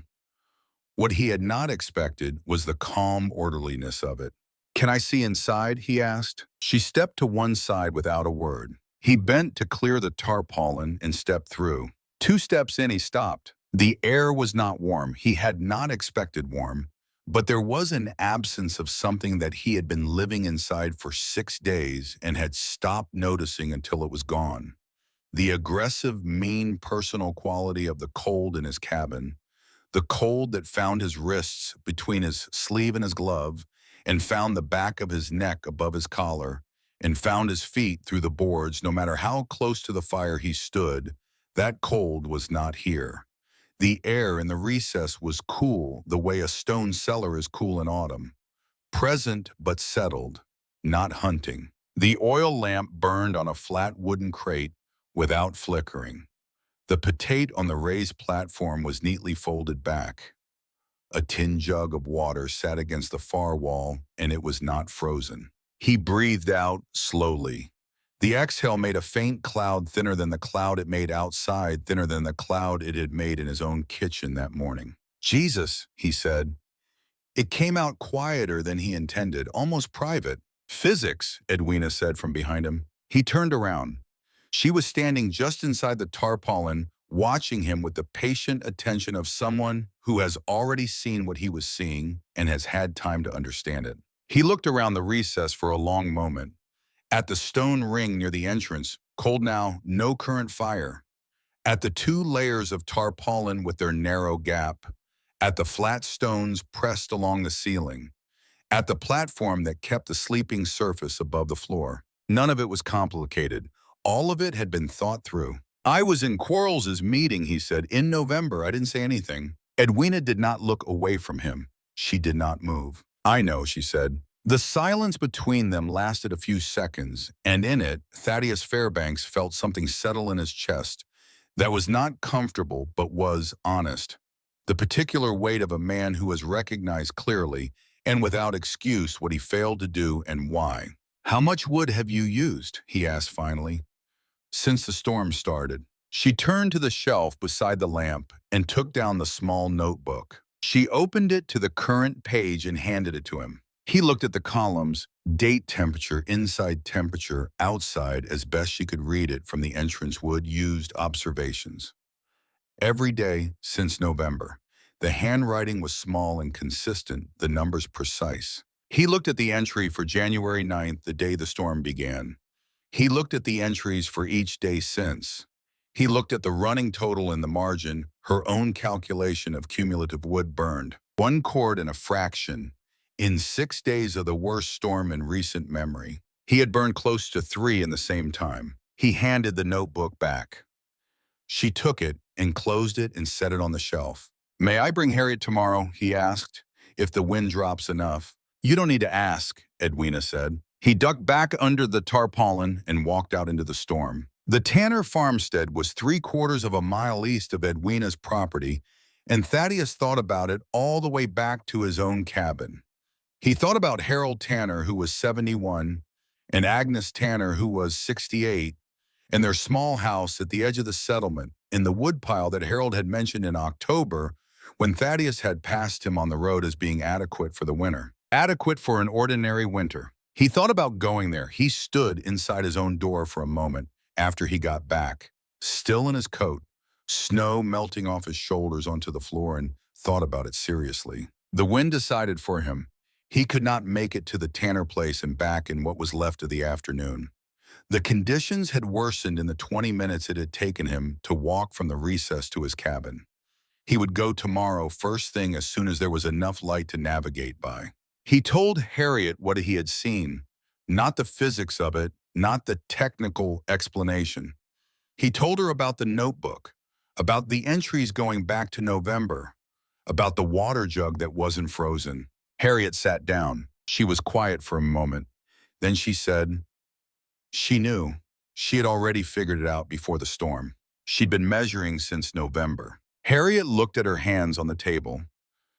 What he had not expected was the calm orderliness of it. "Can I see inside?" he asked. She stepped to one side without a word. He bent to clear the tarpaulin and stepped through. 2 steps in, he stopped. The air was not warm. He had not expected warm, but there was an absence of something that he had been living inside for 6 days and had stopped noticing until it was gone. The aggressive, mean personal quality of the cold in his cabin, the cold that found his wrists between his sleeve and his glove, and found the back of his neck above his collar, and found his feet through the boards. No matter how close to the fire he stood, that cold was not here. The air in the recess was cool, the way a stone cellar is cool in autumn. Present but settled, not hunting. The oil lamp burned on a flat wooden crate without flickering. The potate on the raised platform was neatly folded back. A tin jug of water sat against the far wall, and it was not frozen. He breathed out slowly. The exhale made a faint cloud thinner than the cloud it made outside, thinner than the cloud it had made in his own kitchen that morning. "Jesus," he said. It came out quieter than he intended, almost private. "Physics," Edwina said from behind him. He turned around. She was standing just inside the tarpaulin, watching him with the patient attention of someone who has already seen what he was seeing and has had time to understand it. He looked around the recess for a long moment. At the stone ring near the entrance, cold now, no current fire. At the 2 layers of tarpaulin with their narrow gap. At the flat stones pressed along the ceiling. At the platform that kept the sleeping surface above the floor. None of it was complicated. All of it had been thought through. "I was in Quarles's meeting," he said, "in November. I didn't say anything." Edwina did not look away from him. She did not move. "I know," she said. The silence between them lasted a few seconds, and in it, Thaddeus Fairbanks felt something settle in his chest that was not comfortable but was honest. The particular weight of a man who has recognized clearly and without excuse what he failed to do and why. "How much wood have you used?" he asked finally. "Since the storm started." She turned to the shelf beside the lamp and took down the small notebook. She opened it to the current page and handed it to him. He looked at the columns, date, temperature, inside temperature, outside, as best she could read it from the entrance wood used observations. Every day since November. The handwriting was small and consistent, the numbers precise. He looked at the entry for January 9th, the day the storm began. He looked at the entries for each day since. He looked at the running total in the margin, her own calculation of cumulative wood burned. 1 cord and a fraction. In 6 days of the worst storm in recent memory. He had burned close to 3 in the same time. He handed the notebook back. She took it and closed it and set it on the shelf. "May I bring Harriet tomorrow?" he asked, "if the wind drops enough." "You don't need to ask," Edwina said. He ducked back under the tarpaulin and walked out into the storm. The Tanner farmstead was 3/4 of a mile east of Edwina's property, and Thaddeus thought about it all the way back to his own cabin. He thought about Harold Tanner, who was 71, and Agnes Tanner, who was 68, and their small house at the edge of the settlement in the woodpile that Harold had mentioned in October when Thaddeus had passed him on the road as being adequate for the winter. Adequate for an ordinary winter. He thought about going there. He stood inside his own door for a moment after he got back, still in his coat, snow melting off his shoulders onto the floor, and thought about it seriously. The wind decided for him. He could not make it to the Tanner place and back in what was left of the afternoon. The conditions had worsened in the 20 minutes it had taken him to walk from the recess to his cabin. He would go tomorrow first thing as soon as there was enough light to navigate by. He told Harriet what he had seen, not the physics of it, not the technical explanation. He told her about the notebook, about the entries going back to November, about the water jug that wasn't frozen. Harriet sat down. She was quiet for a moment. Then she said, "She knew." She had already figured it out before the storm. She'd been measuring since November. Harriet looked at her hands on the table.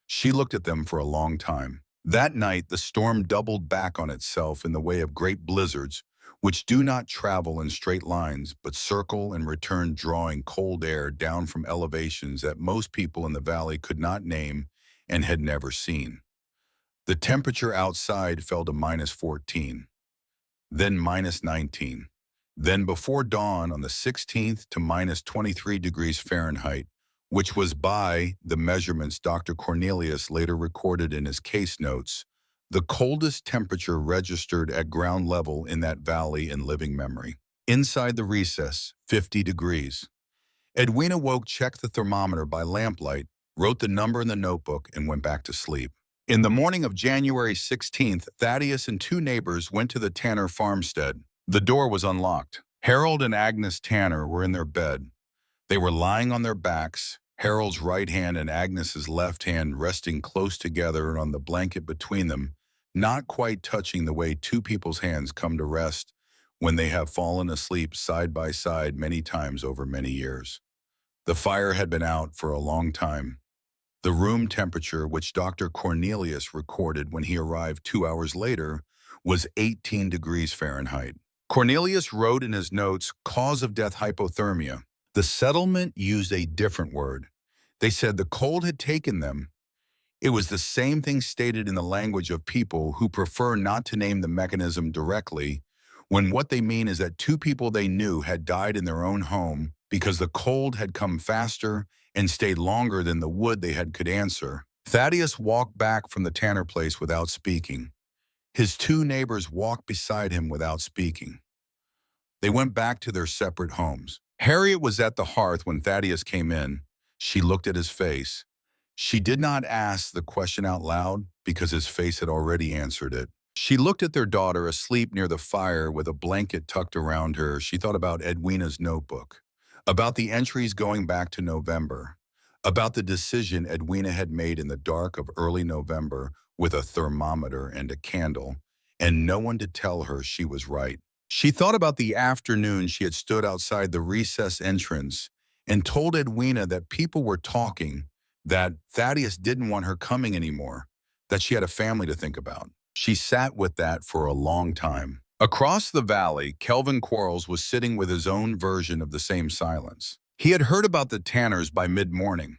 She looked at them for a long time. That night, the storm doubled back on itself in the way of great blizzards, which do not travel in straight lines, but circle and return, drawing cold air down from elevations that most people in the valley could not name and had never seen. The temperature outside fell to -14, then -19. Then before dawn on the 16th to -23 degrees Fahrenheit, which was by the measurements Dr. Cornelius later recorded in his case notes, the coldest temperature registered at ground level in that valley in living memory. Inside the recess, 50 degrees. Edwina woke, checked the thermometer by lamplight, wrote the number in the notebook, and went back to sleep. In the morning of January 16th, Thaddeus and two neighbors went to the Tanner farmstead. The door was unlocked. Harold and Agnes Tanner were in their bed. They were lying on their backs, Harold's right hand and Agnes's left hand resting close together on the blanket between them, not quite touching the way two people's hands come to rest when they have fallen asleep side by side many times over many years. The fire had been out for a long time. The room temperature, which Dr. Cornelius recorded when he arrived 2 hours later, was 18 degrees Fahrenheit. Cornelius wrote in his notes, "Cause of death hypothermia." The settlement used a different word. They said the cold had taken them. It was the same thing stated in the language of people who prefer not to name the mechanism directly, when what they mean is that two people they knew had died in their own home because the cold had come faster and stayed longer than the wood they had could answer. Thaddeus walked back from the Tanner place without speaking. His two neighbors walked beside him without speaking. They went back to their separate homes. Harriet was at the hearth when Thaddeus came in. She looked at his face. She did not ask the question out loud because his face had already answered it. She looked at their daughter asleep near the fire with a blanket tucked around her. She thought about Edwina's notebook, about the entries going back to November, about the decision Edwina had made in the dark of early November with a thermometer and a candle, and no one to tell her she was right. She thought about the afternoon she had stood outside the recess entrance and told Edwina that people were talking, that Thaddeus didn't want her coming anymore, that she had a family to think about. She sat with that for a long time. Across the valley, Kelvin Quarles was sitting with his own version of the same silence. He had heard about the Tanners by mid-morning.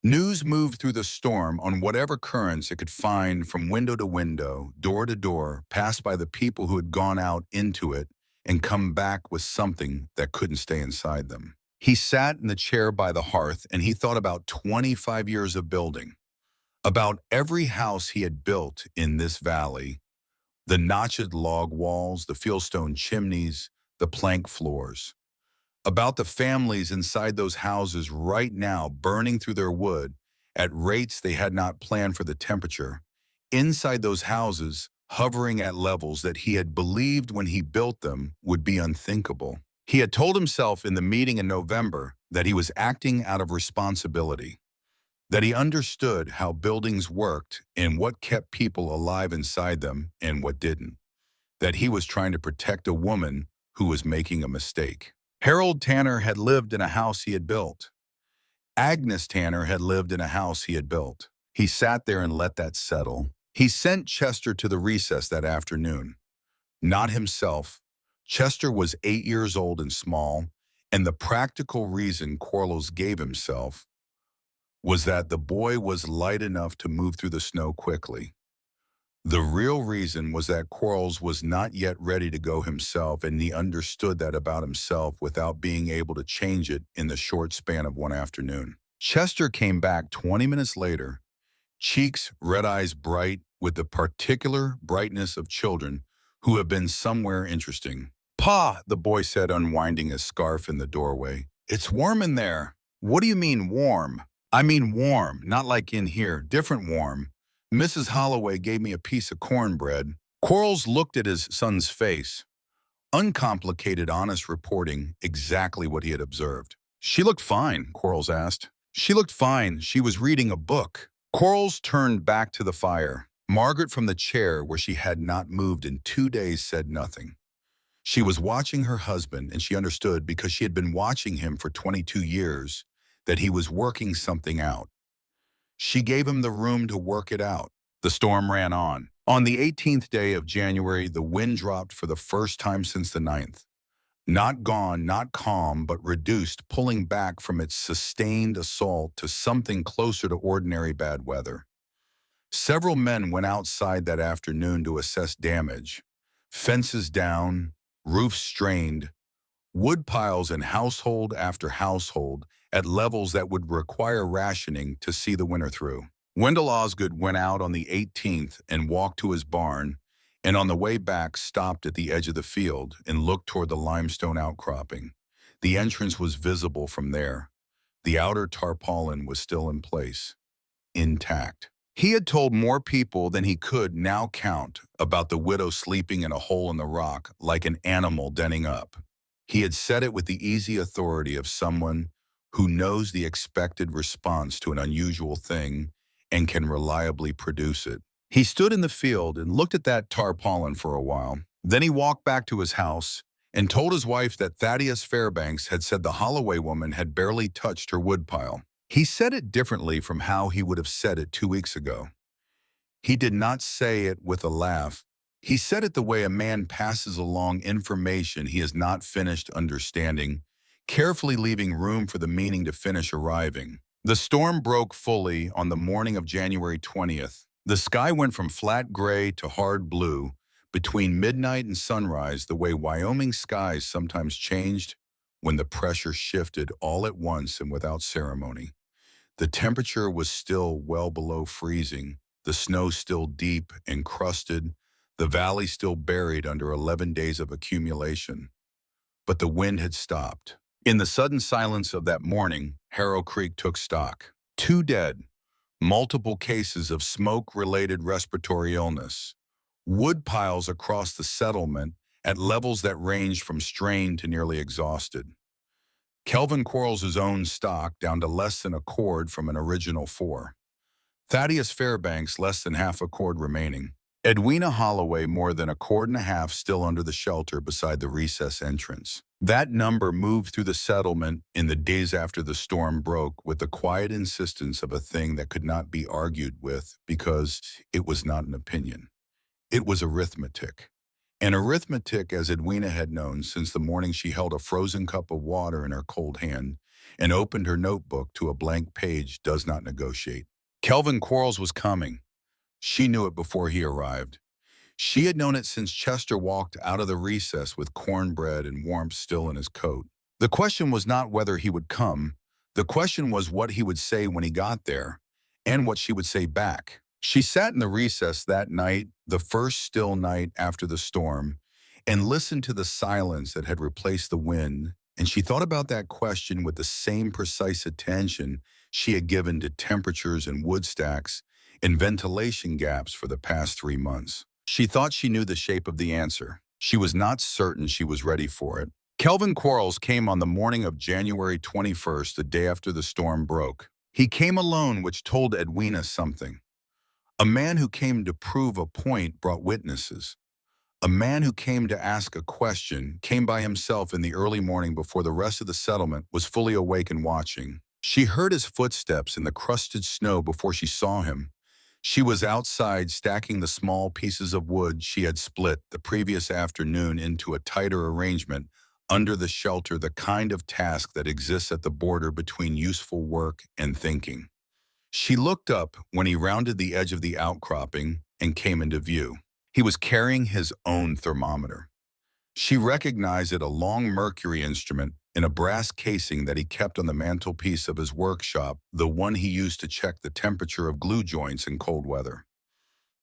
News moved through the storm on whatever currents it could find from window to window, door to door, passed by the people who had gone out into it and come back with something that couldn't stay inside them. He sat in the chair by the hearth and he thought about 25 years of building, about every house he had built in this valley, the notched log walls, the fieldstone chimneys, the plank floors, about the families inside those houses right now burning through their wood at rates they had not planned for the temperature, inside those houses hovering at levels that he had believed when he built them would be unthinkable. He had told himself in the meeting in November that he was acting out of responsibility, that he understood how buildings worked and what kept people alive inside them and what didn't, that he was trying to protect a woman who was making a mistake. Harold Tanner had lived in a house he had built. Agnes Tanner had lived in a house he had built. He sat there and let that settle. He sent Chester to the recess that afternoon. Not himself. Chester was 8 years old and small, and the practical reason Quarles gave himself was that the boy was light enough to move through the snow quickly. The real reason was that Quarles was not yet ready to go himself, and he understood that about himself without being able to change it in the short span of one afternoon. Chester came back 20 minutes later, cheeks, red eyes bright, with the particular brightness of children who have been somewhere interesting. "Pa," the boy said, unwinding his scarf in the doorway. "It's warm in there." "What do you mean warm?" "I mean warm, not like in here, different warm. Mrs. Holloway gave me a piece of cornbread." Quarles looked at his son's face. Uncomplicated, honest reporting, exactly what he had observed. "She looked fine," Quarles asked. "She looked fine. She was reading a book." Quarles turned back to the fire. Margaret, from the chair where she had not moved in 2 days, said nothing. She was watching her husband, and she understood because she had been watching him for 22 years that he was working something out. She gave him the room to work it out. The storm ran on. On the 18th day of January, the wind dropped for the first time since the 9th. Not gone, not calm, but reduced, pulling back from its sustained assault to something closer to ordinary bad weather. Several men went outside that afternoon to assess damage. Fences down, roofs strained, wood piles in household after household at levels that would require rationing to see the winter through. Wendell Osgood went out on the 18th and walked to his barn, and on the way back stopped at the edge of the field and looked toward the limestone outcropping. The entrance was visible from there. The outer tarpaulin was still in place, intact. He had told more people than he could now count about the widow sleeping in a hole in the rock like an animal denning up. He had said it with the easy authority of someone who knows the expected response to an unusual thing and can reliably produce it. He stood in the field and looked at that tarpaulin for a while. Then he walked back to his house and told his wife that Thaddeus Fairbanks had said the Holloway woman had barely touched her woodpile. He said it differently from how he would have said it 2 weeks ago. He did not say it with a laugh. He said it the way a man passes along information he has not finished understanding, carefully leaving room for the meaning to finish arriving. The storm broke fully on the morning of January 20th. The sky went from flat gray to hard blue between midnight and sunrise, the way Wyoming skies sometimes changed when the pressure shifted all at once and without ceremony. The temperature was still well below freezing, the snow still deep and crusted, the valley still buried under 11 days of accumulation. But the wind had stopped. In the sudden silence of that morning, Harrow Creek took stock. 2 dead, multiple cases of smoke-related respiratory illness, wood piles across the settlement at levels that ranged from strained to nearly exhausted. Kelvin Quarles's own stock down to less than a cord from an original 4. Thaddeus Fairbanks less than half a cord remaining. Edwina Holloway more than a cord and a half still under the shelter beside the recess entrance. That number moved through the settlement in the days after the storm broke with the quiet insistence of a thing that could not be argued with because it was not an opinion. It was arithmetic. And arithmetic, as Edwina had known since the morning she held a frozen cup of water in her cold hand and opened her notebook to a blank page, does not negotiate. Kelvin Quarles was coming. She knew it before he arrived. She had known it since Chester walked out of the recess with cornbread and warmth still in his coat. The question was not whether he would come. The question was what he would say when he got there, and what she would say back. She sat in the recess that night, the first still night after the storm, and listened to the silence that had replaced the wind, and she thought about that question with the same precise attention she had given to temperatures and wood stacks and ventilation gaps for the past 3 months. She thought she knew the shape of the answer. She was not certain she was ready for it. Kelvin Quarles came on the morning of January 21st, the day after the storm broke. He came alone, which told Edwina something. A man who came to prove a point brought witnesses. A man who came to ask a question came by himself in the early morning before the rest of the settlement was fully awake and watching. She heard his footsteps in the crusted snow before she saw him. She was outside stacking the small pieces of wood she had split the previous afternoon into a tighter arrangement under the shelter, the kind of task that exists at the border between useful work and thinking. She looked up when he rounded the edge of the outcropping and came into view. He was carrying his own thermometer. She recognized it, a long mercury instrument in a brass casing that he kept on the mantelpiece of his workshop, the one he used to check the temperature of glue joints in cold weather.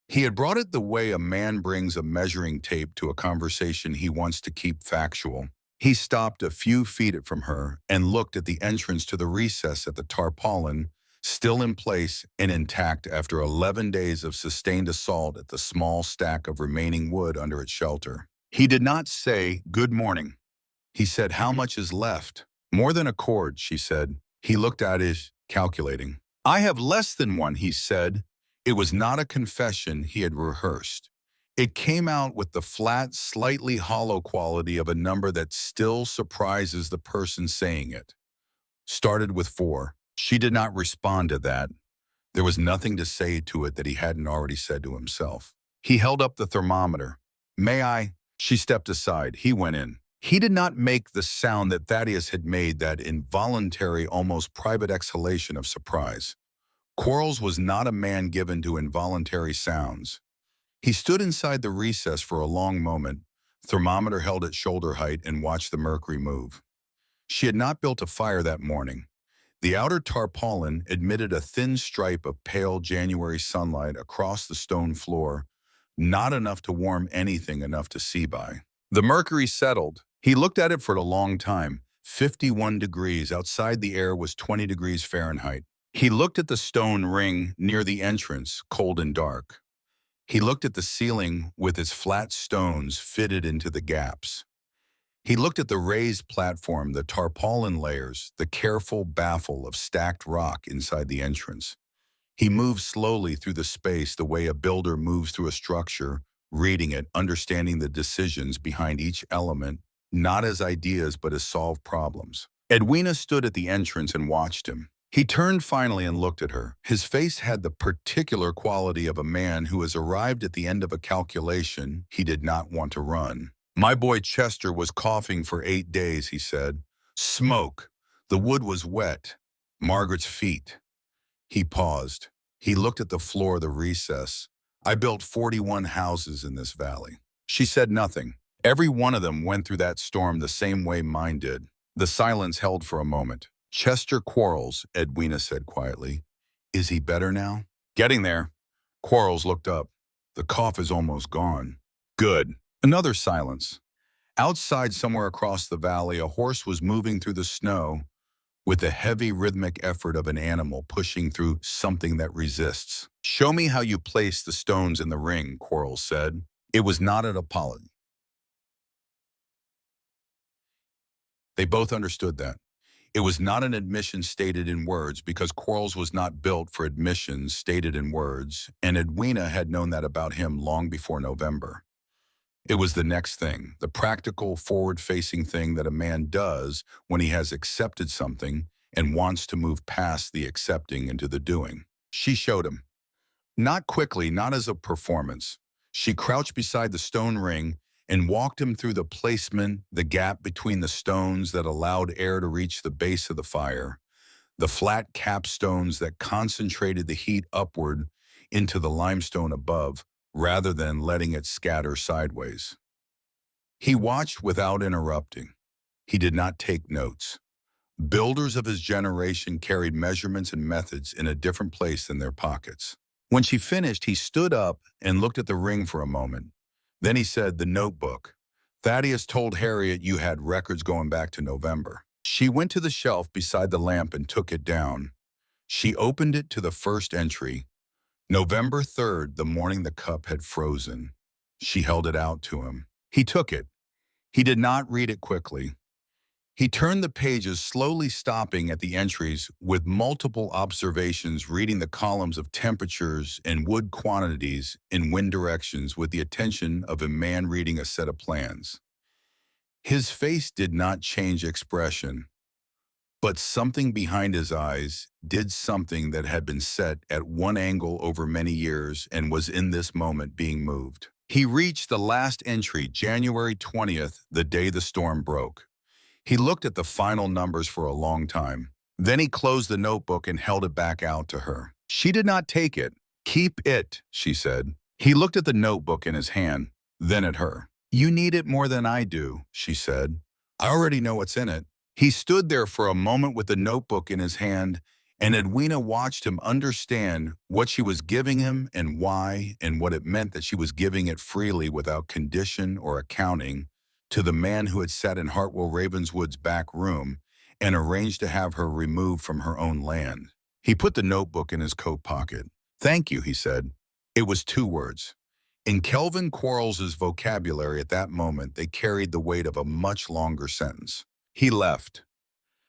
He had brought it the way a man brings a measuring tape to a conversation he wants to keep factual. He stopped a few feet from her and looked at the entrance to the recess at the tarpaulin, still in place and intact after 11 days of sustained assault at the small stack of remaining wood under its shelter. He did not say, "Good morning." He said, "How much is left?" "More than a cord," she said. He looked at it, calculating. "I have less than one," he said. It was not a confession he had rehearsed. It came out with the flat, slightly hollow quality of a number that still surprises the person saying it. Started with 4. She did not respond to that. There was nothing to say to it that he hadn't already said to himself. He held up the thermometer. "May I?" She stepped aside. He went in. He did not make the sound that Thaddeus had made, that involuntary, almost private exhalation of surprise. Quarles was not a man given to involuntary sounds. He stood inside the recess for a long moment, thermometer held at shoulder height, and watched the mercury move. She had not built a fire that morning. The outer tarpaulin admitted a thin stripe of pale January sunlight across the stone floor, not enough to warm anything enough to see by. The mercury settled. He looked at it for a long time. 51 degrees. Outside, the air was 20 degrees Fahrenheit. He looked at the stone ring near the entrance, cold and dark. He looked at the ceiling with its flat stones fitted into the gaps. He looked at the raised platform, the tarpaulin layers, the careful baffle of stacked rock inside the entrance. He moved slowly through the space the way a builder moves through a structure, reading it, understanding the decisions behind each element, not as ideas but as solved problems. Edwina stood at the entrance and watched him. He turned finally and looked at her. His face had the particular quality of a man who has arrived at the end of a calculation he did not want to run. "My boy Chester was coughing for 8 days," he said. "Smoke. The wood was wet. Margaret's feet." He paused. He looked at the floor of the recess. "I built 41 houses in this valley." She said nothing. Every one of them went through that storm the same way mine did. The silence held for a moment. "Chester Quarles," Edwina said quietly. "Is he better now?" "Getting there." Quarles looked up. "The cough is almost gone." "Good." Another silence. Outside, somewhere across the valley, a horse was moving through the snow with the heavy rhythmic effort of an animal pushing through something that resists. "Show me how you place the stones in the ring," Quarles said. It was not an apology. They both understood that. It was not an admission stated in words, because Quarles was not built for admissions stated in words, and Edwina had known that about him long before November. It was the next thing, the practical, forward-facing thing that a man does when he has accepted something and wants to move past the accepting into the doing. She showed him. Not quickly, not as a performance. She crouched beside the stone ring and walked him through the placement, the gap between the stones that allowed air to reach the base of the fire, the flat capstones that concentrated the heat upward into the limestone above, rather than letting it scatter sideways. He watched without interrupting. He did not take notes. Builders of his generation carried measurements and methods in a different place than their pockets. When she finished, he stood up and looked at the ring for a moment. Then he said, "The notebook. Thaddeus told Harriet you had records going back to November." She went to the shelf beside the lamp and took it down. She opened it to the first entry. November 3rd, the morning the cup had frozen. She held it out to him. He took it. He did not read it quickly. He turned the pages, slowly stopping at the entries with multiple observations, reading the columns of temperatures and wood quantities in wind directions with the attention of a man reading a set of plans. His face did not change expression, but something behind his eyes did, something that had been set at one angle over many years and was in this moment being moved. He reached the last entry, January 20th, the day the storm broke. He looked at the final numbers for a long time. Then he closed the notebook and held it back out to her. She did not take it. "Keep it," she said. He looked at the notebook in his hand, then at her. "You need it more than I do," she said. "I already know what's in it." He stood there for a moment with the notebook in his hand, and Edwina watched him understand what she was giving him and why, and what it meant that she was giving it freely without condition or accounting to the man who had sat in Hartwell Ravenswood's back room and arranged to have her removed from her own land. He put the notebook in his coat pocket. "Thank you," he said. It was 2 words. In Kelvin Quarles's vocabulary at that moment, they carried the weight of a much longer sentence. He left.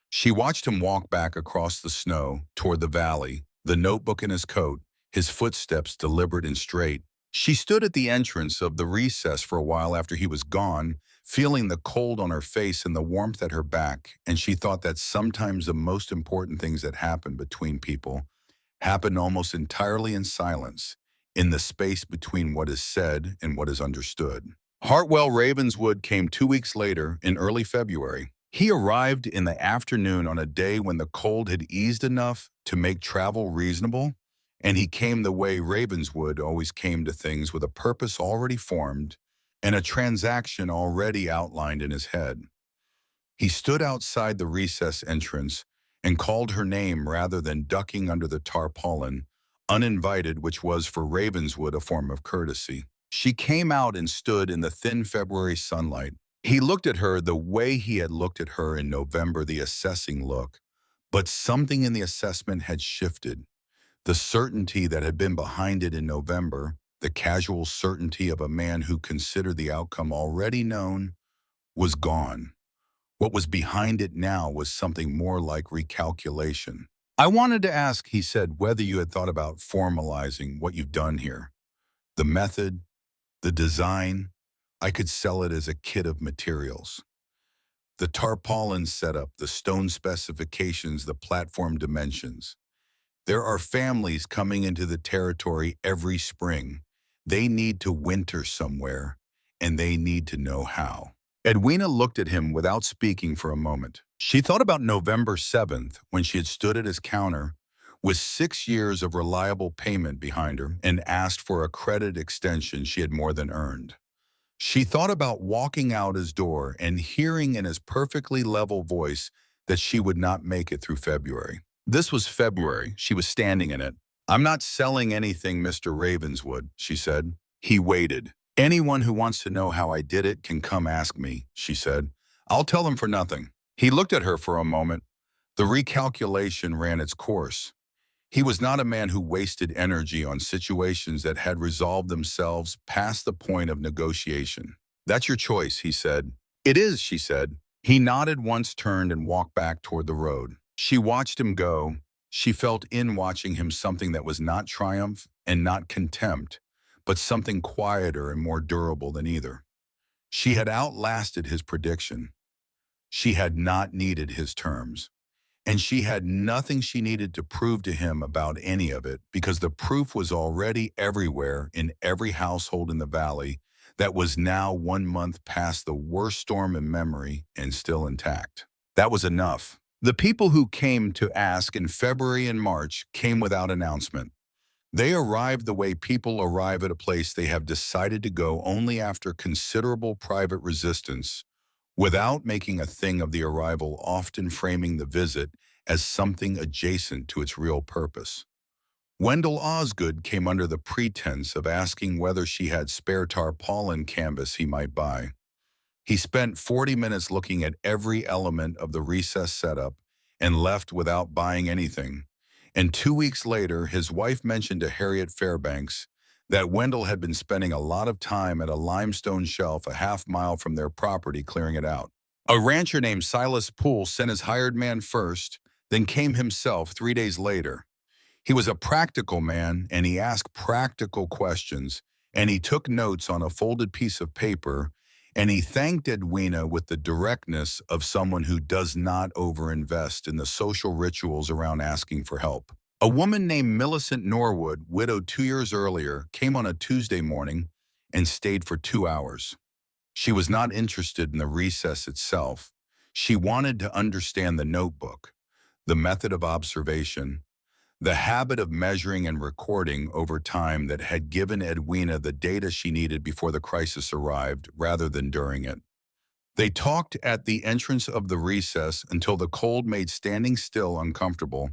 She watched him walk back across the snow toward the valley, the notebook in his coat, his footsteps deliberate and straight. She stood at the entrance of the recess for a while after he was gone, feeling the cold on her face and the warmth at her back, and she thought that sometimes the most important things that happen between people happen almost entirely in silence, in the space between what is said and what is understood. Hartwell Ravenswood came 2 weeks later, in early February. He arrived in the afternoon on a day when the cold had eased enough to make travel reasonable, and he came the way Ravenswood always came to things, with a purpose already formed and a transaction already outlined in his head. He stood outside the recess entrance and called her name rather than ducking under the tarpaulin, uninvited, which was for Ravenswood a form of courtesy. She came out and stood in the thin February sunlight. He looked at her the way he had looked at her in November, the assessing look, but something in the assessment had shifted. The certainty that had been behind it in November, the casual certainty of a man who considered the outcome already known, was gone. What was behind it now was something more like recalculation. "I wanted to ask," he said, "whether you had thought about formalizing what you've done here. The method, the design, I could sell it as a kit of materials. The tarpaulin setup, the stone specifications, the platform dimensions. There are families coming into the territory every spring. They need to winter somewhere, and they need to know how." Edwina looked at him without speaking for a moment. She thought about November 7th, when she had stood at his counter with 6 years of reliable payment behind her and asked for a credit extension she had more than earned. She thought about walking out his door and hearing in his perfectly level voice that she would not make it through February. This was February. She was standing in it. "I'm not selling anything, Mr. Ravenswood," she said. He waited. "Anyone who wants to know how I did it can come ask me," she said. "I'll tell them for nothing." He looked at her for a moment. The recalculation ran its course. He was not a man who wasted energy on situations that had resolved themselves past the point of negotiation. "That's your choice," he said. "It is," she said. He nodded once, turned, and walked back toward the road. She watched him go. She felt in watching him something that was not triumph and not contempt, but something quieter and more durable than either. She had outlasted his prediction. She had not needed his terms. And she had nothing she needed to prove to him about any of it, because the proof was already everywhere in every household in the valley that was now 1 month past the worst storm in memory and still intact. That was enough. The people who came to ask in February and March came without announcement. They arrived the way people arrive at a place they have decided to go only after considerable private resistance, without making a thing of the arrival, often framing the visit as something adjacent to its real purpose. Wendell Osgood came under the pretense of asking whether she had spare tarpaulin canvas he might buy. He spent 40 minutes looking at every element of the recess setup and left without buying anything. And 2 weeks later, his wife mentioned to Harriet Fairbanks that Wendell had been spending a lot of time at a limestone shelf a half-mile from their property clearing it out. A rancher named Silas Poole sent his hired man first, then came himself 3 days later. He was a practical man, and he asked practical questions, and he took notes on a folded piece of paper, and he thanked Edwina with the directness of someone who does not overinvest in the social rituals around asking for help. A woman named Millicent Norwood, widowed 2 years earlier, came on a Tuesday morning and stayed for 2 hours. She was not interested in the recess itself. She wanted to understand the notebook, the method of observation, the habit of measuring and recording over time that had given Edwina the data she needed before the crisis arrived rather than during it. They talked at the entrance of the recess until the cold made standing still uncomfortable,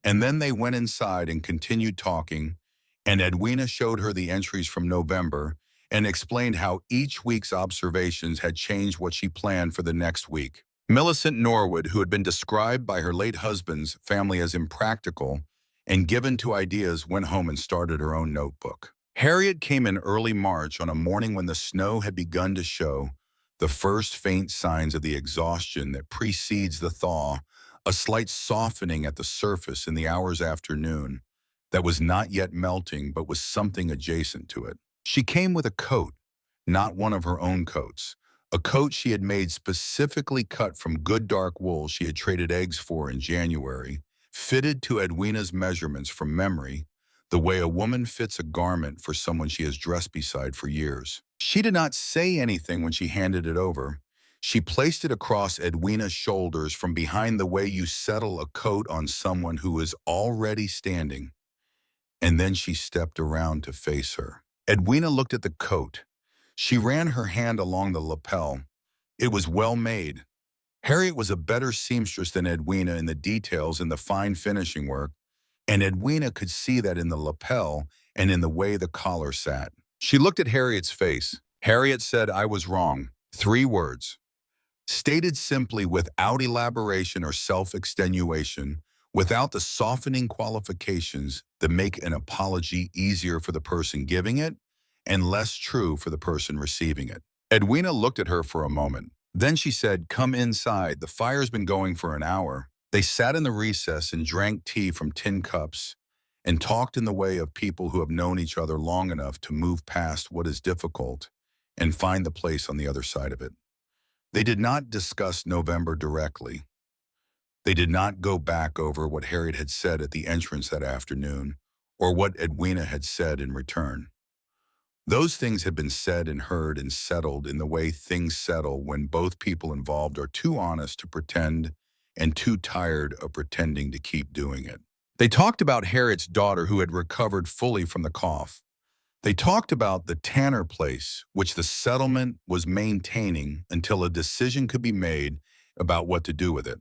and then they went inside and continued talking, and Edwina showed her the entries from November and explained how each week's observations had changed what she planned for the next week. Millicent Norwood, who had been described by her late husband's family as impractical and given to ideas, went home and started her own notebook. Harriet came in early March on a morning when the snow had begun to show the first faint signs of the exhaustion that precedes the thaw, a slight softening at the surface in the hours after noon that was not yet melting but was something adjacent to it. She came with a coat, not one of her own coats. A coat she had made specifically cut from good dark wool she had traded eggs for in January, fitted to Edwina's measurements from memory, the way a woman fits a garment for someone she has dressed beside for years. She did not say anything when she handed it over. She placed it across Edwina's shoulders from behind the way you settle a coat on someone who is already standing, and then she stepped around to face her. Edwina looked at the coat. She ran her hand along the lapel. It was well made. Harriet was a better seamstress than Edwina in the details and the fine finishing work, and Edwina could see that in the lapel and in the way the collar sat. She looked at Harriet's face. Harriet said, "I was wrong." 3 words. Stated simply without elaboration or self-extenuation, without the softening qualifications that make an apology easier for the person giving it and less true for the person receiving it. Edwina looked at her for a moment. Then she said, "Come inside. The fire's been going for an hour." They sat in the recess and drank tea from tin cups and talked in the way of people who have known each other long enough to move past what is difficult and find the place on the other side of it. They did not discuss November directly. They did not go back over what Harriet had said at the entrance that afternoon or what Edwina had said in return. Those things had been said and heard and settled in the way things settle when both people involved are too honest to pretend and too tired of pretending to keep doing it. They talked about Harriet's daughter who had recovered fully from the cough. They talked about the Tanner place, which the settlement was maintaining until a decision could be made about what to do with it.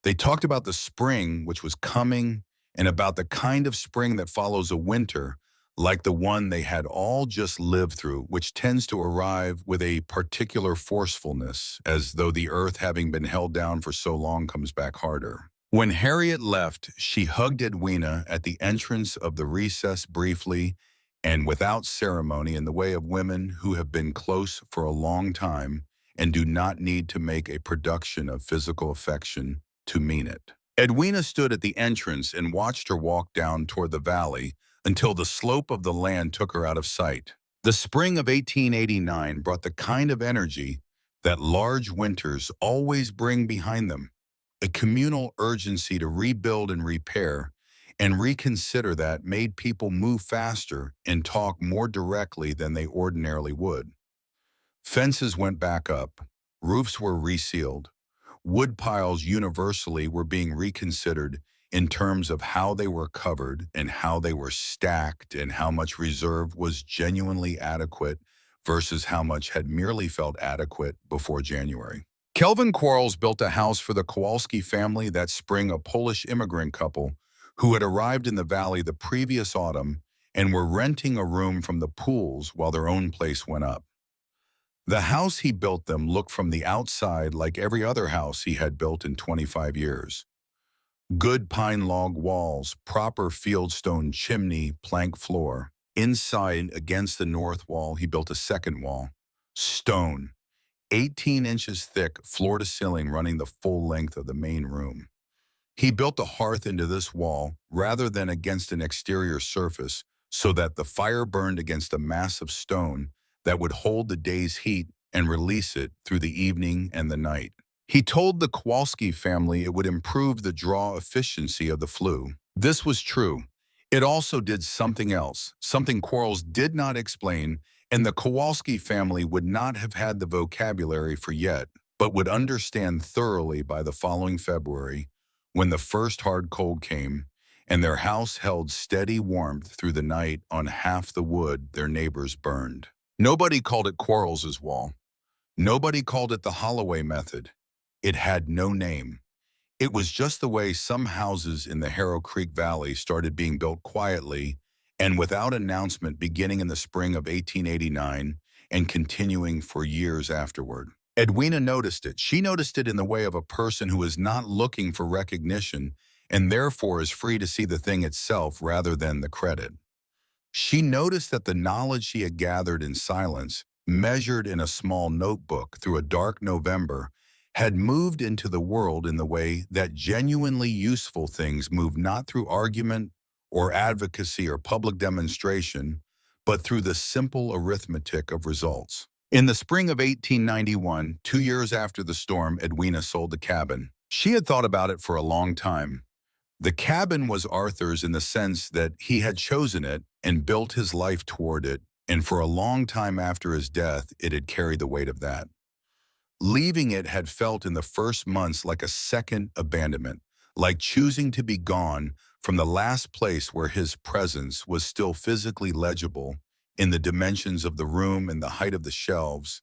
They talked about the spring, which was coming, and about the kind of spring that follows a winter, like the one they had all just lived through, which tends to arrive with a particular forcefulness, as though the earth, having been held down for so long, comes back harder. When Harriet left, she hugged Edwina at the entrance of the recess briefly and without ceremony, in the way of women who have been close for a long time and do not need to make a production of physical affection to mean it. Edwina stood at the entrance and watched her walk down toward the valley until the slope of the land took her out of sight. The spring of 1889 brought the kind of energy that large winters always bring behind them, a communal urgency to rebuild and repair and reconsider that made people move faster and talk more directly than they ordinarily would. Fences went back up, roofs were resealed, wood piles universally were being reconsidered in terms of how they were covered and how they were stacked and how much reserve was genuinely adequate versus how much had merely felt adequate before January. Kelvin Quarles built a house for the Kowalski family that spring, a Polish immigrant couple who had arrived in the valley the previous autumn and were renting a room from the Pools while their own place went up. The house he built them looked from the outside like every other house he had built in 25 years. Good pine log walls, proper fieldstone chimney, plank floor. Inside, against the north wall, he built a second wall. Stone, 18 inches thick, floor to ceiling, running the full length of the main room. He built a hearth into this wall rather than against an exterior surface so that the fire burned against a mass of stone that would hold the day's heat and release it through the evening and the night. He told the Kowalski family it would improve the draw efficiency of the flue. This was true. It also did something else, something Quarles did not explain, and the Kowalski family would not have had the vocabulary for yet, but would understand thoroughly by the following February, when the first hard cold came, and their house held steady warmth through the night on half the wood their neighbors burned. Nobody called it Quarles's wall. Nobody called it the Holloway method. It had no name. It was just the way some houses in the Harrow Creek Valley started being built quietly and without announcement beginning in the spring of 1889 and continuing for years afterward. Edwina noticed it. She noticed it in the way of a person who is not looking for recognition and therefore is free to see the thing itself rather than the credit. She noticed that the knowledge she had gathered in silence, measured in a small notebook through a dark November, had moved into the world in the way that genuinely useful things move not through argument or advocacy or public demonstration, but through the simple arithmetic of results. In the spring of 1891, 2 years after the storm, Edwina sold the cabin. She had thought about it for a long time. The cabin was Arthur's in the sense that he had chosen it and built his life toward it, and for a long time after his death, it had carried the weight of that. Leaving it had felt in the first months like a second abandonment, like choosing to be gone from the last place where his presence was still physically legible in the dimensions of the room and the height of the shelves,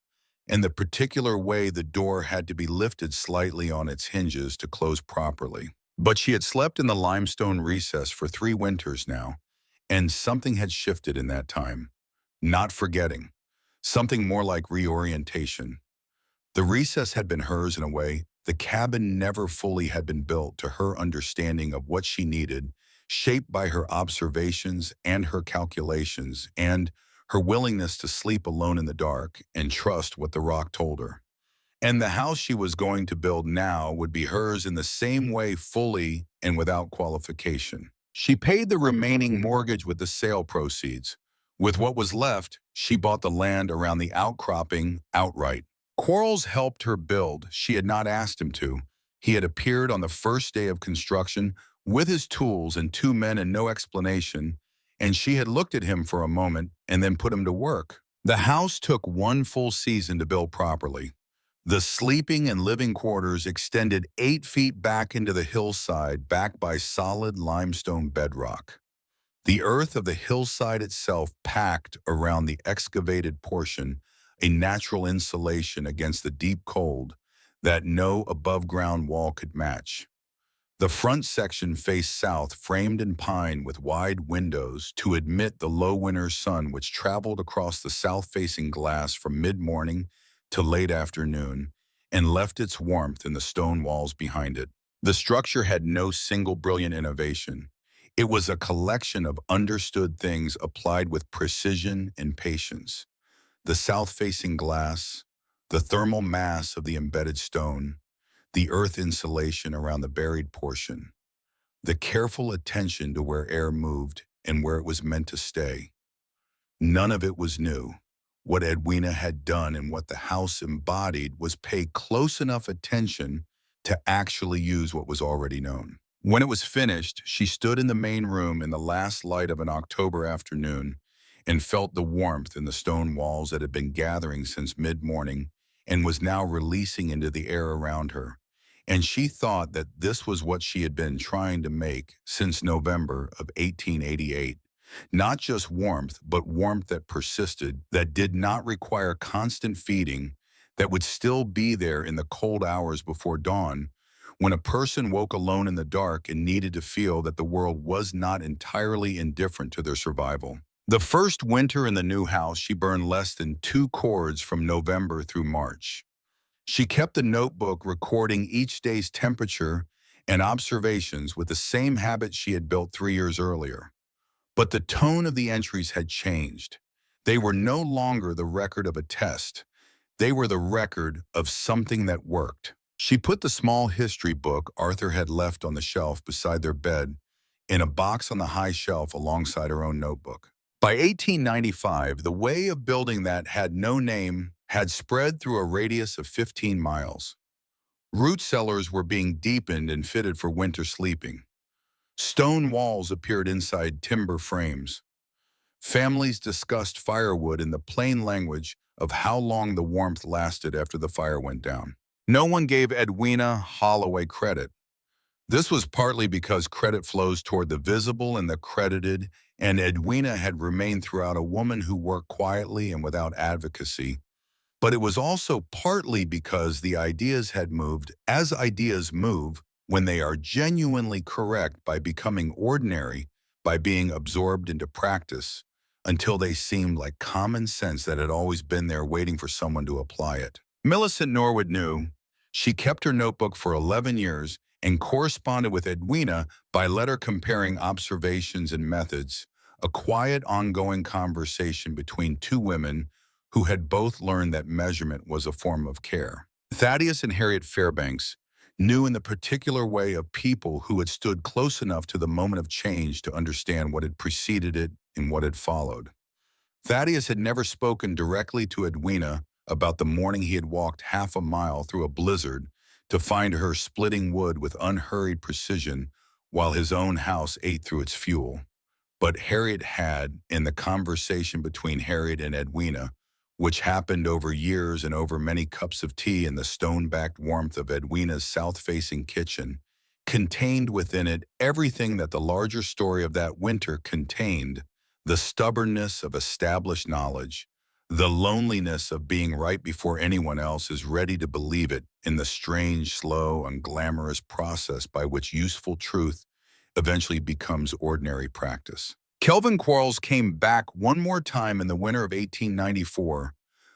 and the particular way the door had to be lifted slightly on its hinges to close properly. But she had slept in the limestone recess for 3 winters now, and something had shifted in that time. Not forgetting. Something more like reorientation. The recess had been hers in a way. The cabin never fully had been built to her understanding of what she needed, shaped by her observations and her calculations, and her willingness to sleep alone in the dark and trust what the rock told her. And the house she was going to build now would be hers in the same way, fully and without qualification. She paid the remaining mortgage with the sale proceeds. With what was left, she bought the land around the outcropping outright. Quarles helped her build. She had not asked him to. He had appeared on the first day of construction with his tools and 2 men and no explanation, and she had looked at him for a moment and then put him to work. The house took 1 full season to build properly. The sleeping and living quarters extended 8 feet back into the hillside, backed by solid limestone bedrock. The earth of the hillside itself packed around the excavated portion, a natural insulation against the deep cold that no above-ground wall could match. The front section faced south, framed in pine with wide windows to admit the low winter sun which traveled across the south-facing glass from mid-morning to late afternoon and left its warmth in the stone walls behind it. The structure had no single brilliant innovation. It was a collection of understood things applied with precision and patience. The south-facing glass, the thermal mass of the embedded stone, the earth insulation around the buried portion, the careful attention to where air moved and where it was meant to stay. None of it was new. What Edwina had done and what the house embodied was pay close enough attention to actually use what was already known. When it was finished, she stood in the main room in the last light of an October afternoon and felt the warmth in the stone walls that had been gathering since mid-morning and was now releasing into the air around her. And she thought that this was what she had been trying to make since November of 1888. Not just warmth, but warmth that persisted, that did not require constant feeding, that would still be there in the cold hours before dawn, when a person woke alone in the dark and needed to feel that the world was not entirely indifferent to their survival. The first winter in the new house, she burned less than 2 cords from November through March. She kept a notebook recording each day's temperature and observations with the same habit she had built 3 years earlier. But the tone of the entries had changed. They were no longer the record of a test. They were the record of something that worked. She put the small history book Arthur had left on the shelf beside their bed in a box on the high shelf alongside her own notebook. By 1895, the way of building that had no name had spread through a radius of 15 miles. Root cellars were being deepened and fitted for winter sleeping. Stone walls appeared inside timber frames. Families discussed firewood in the plain language of how long the warmth lasted after the fire went down. No one gave Edwina Holloway credit. This was partly because credit flows toward the visible and the credited, and Edwina had remained throughout a woman who worked quietly and without advocacy. But it was also partly because the ideas had moved, as ideas move, when they are genuinely correct by becoming ordinary, by being absorbed into practice, until they seemed like common sense that had always been there waiting for someone to apply it. Millicent Norwood knew. She kept her notebook for 11 years and corresponded with Edwina by letter comparing observations and methods, a quiet, ongoing conversation between 2 women who had both learned that measurement was a form of care. Thaddeus and Harriet Fairbanks knew in the particular way of people who had stood close enough to the moment of change to understand what had preceded it and what had followed. Thaddeus had never spoken directly to Edwina about the morning he had walked half a mile through a blizzard to find her splitting wood with unhurried precision while his own house ate through its fuel. But Harriet had, in the conversation between Harriet and Edwina, which happened over years and over many cups of tea in the stone-backed warmth of Edwina's south-facing kitchen, contained within it everything that the larger story of that winter contained: the stubbornness of established knowledge, the loneliness of being right before anyone else is ready to believe it in the strange, slow, and glamorous process by which useful truth eventually becomes ordinary practice. Kelvin Quarles came back one more time in the winter of 1894,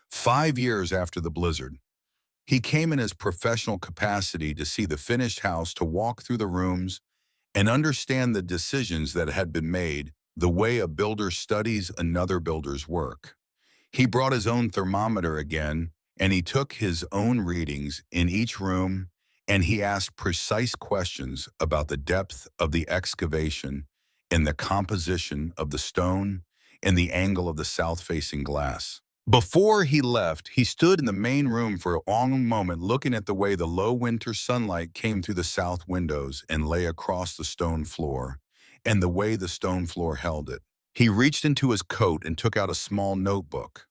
5 years after the blizzard. He came in his professional capacity to see the finished house, to walk through the rooms, and understand the decisions that had been made, the way a builder studies another builder's work. He brought his own thermometer again, and he took his own readings in each room, and he asked precise questions about the depth of the excavation and the composition of the stone and the angle of the south-facing glass. Before he left, he stood in the main room for a long moment, looking at the way the low winter sunlight came through the south windows and lay across the stone floor, and the way the stone floor held it. He reached into his coat and took out a small notebook.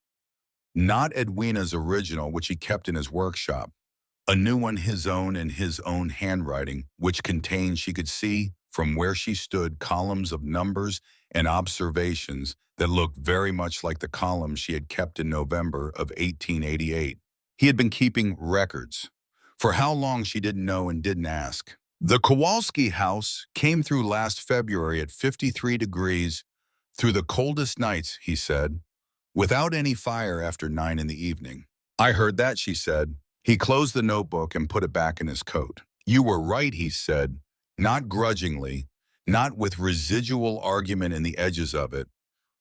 Not Edwina's original, which he kept in his workshop. A new one, his own, in his own handwriting, which contained, she could see from where she stood, columns of numbers and observations that looked very much like the columns she had kept in November of 1888. He had been keeping records. For how long she didn't know and didn't ask. The Kowalski house came through last February at 53 degrees through the coldest nights, he said, without any fire after 9 in the evening. I heard that, she said. He closed the notebook and put it back in his coat. You were right, he said, not grudgingly, not with residual argument in the edges of it,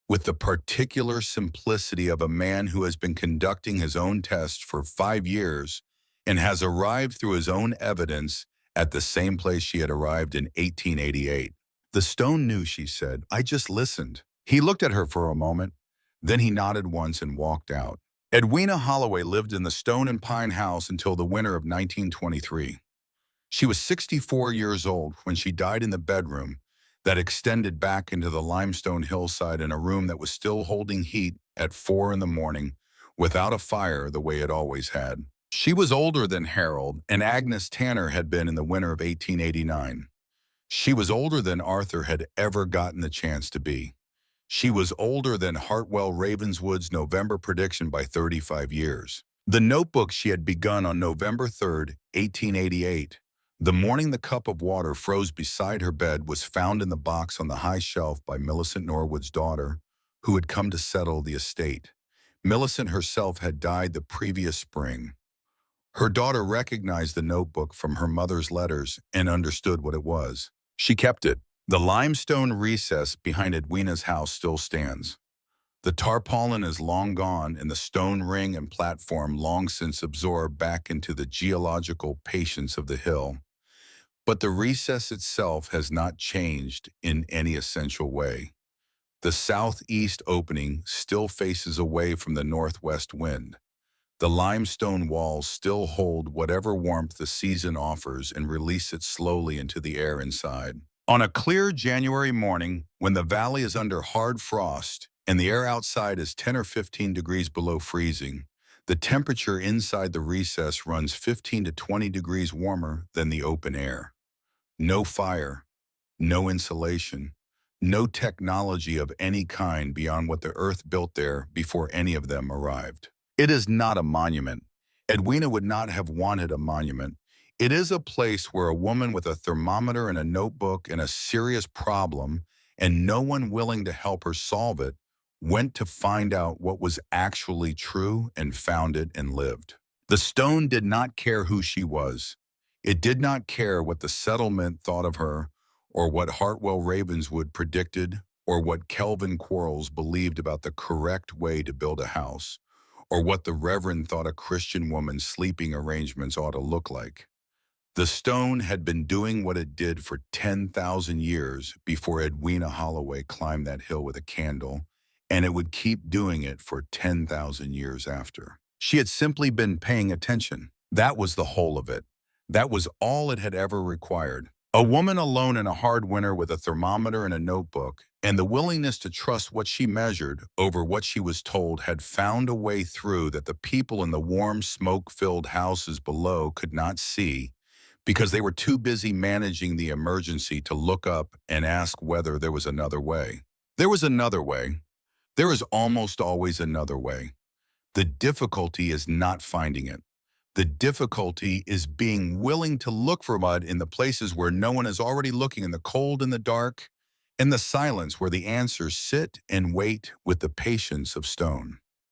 with the particular simplicity of a man who has been conducting his own test for 5 years and has arrived through his own evidence at the same place she had arrived in 1888. The stone knew, she said. I just listened. He looked at her for a moment. Then he nodded once and walked out. Edwina Holloway lived in the stone and pine house until the winter of 1923. She was 64 years old when she died in the bedroom that extended back into the limestone hillside, in a room that was still holding heat at 4 in the morning, without a fire the way it always had. She was older than Harold and Agnes Tanner had been in the winter of 1889. She was older than Arthur had ever gotten the chance to be. She was older than Hartwell Ravenswood's November prediction by 35 years. The notebook she had begun on November 3rd, 1888, the morning the cup of water froze beside her bed, was found in the box on the high shelf by Millicent Norwood's daughter, who had come to settle the estate. Millicent herself had died the previous spring. Her daughter recognized the notebook from her mother's letters and understood what it was. She kept it. The limestone recess behind Edwina's house still stands. The tarpaulin is long gone and the stone ring and platform long since absorbed back into the geological patience of the hill. But the recess itself has not changed in any essential way. The southeast opening still faces away from the northwest wind. The limestone walls still hold whatever warmth the season offers and release it slowly into the air inside. On a clear January morning, when the valley is under hard frost and the air outside is 10 or 15 degrees below freezing, the temperature inside the recess runs 15 to 20 degrees warmer than the open air. No fire, no insulation, no technology of any kind beyond what the earth built there before any of them arrived. It is not a monument. Edwina would not have wanted a monument. It is a place where a woman with a thermometer and a notebook and a serious problem, and no one willing to help her solve it, went to find out what was actually true and found it and lived. The stone did not care who she was. It did not care what the settlement thought of her, or what Hartwell Ravenswood predicted, or what Kelvin Quarles believed about the correct way to build a house, or what the Reverend thought a Christian woman's sleeping arrangements ought to look like. The stone had been doing what it did for 10,000 years before Edwina Holloway climbed that hill with a candle and it would keep doing it for 10,000 years after. She had simply been paying attention. That was the whole of it. That was all it had ever required. A woman alone in a hard winter with a thermometer and a notebook, and the willingness to trust what she measured over what she was told had found a way through that the people in the warm, smoke-filled houses below could not see because they were too busy managing the emergency to look up and ask whether there was another way. There was another way. There is almost always another way. The difficulty is not finding it. The difficulty is being willing to look for mud in the places where no one is already looking, in the cold and the dark, in the silence where the answers sit and wait with the patience of stone.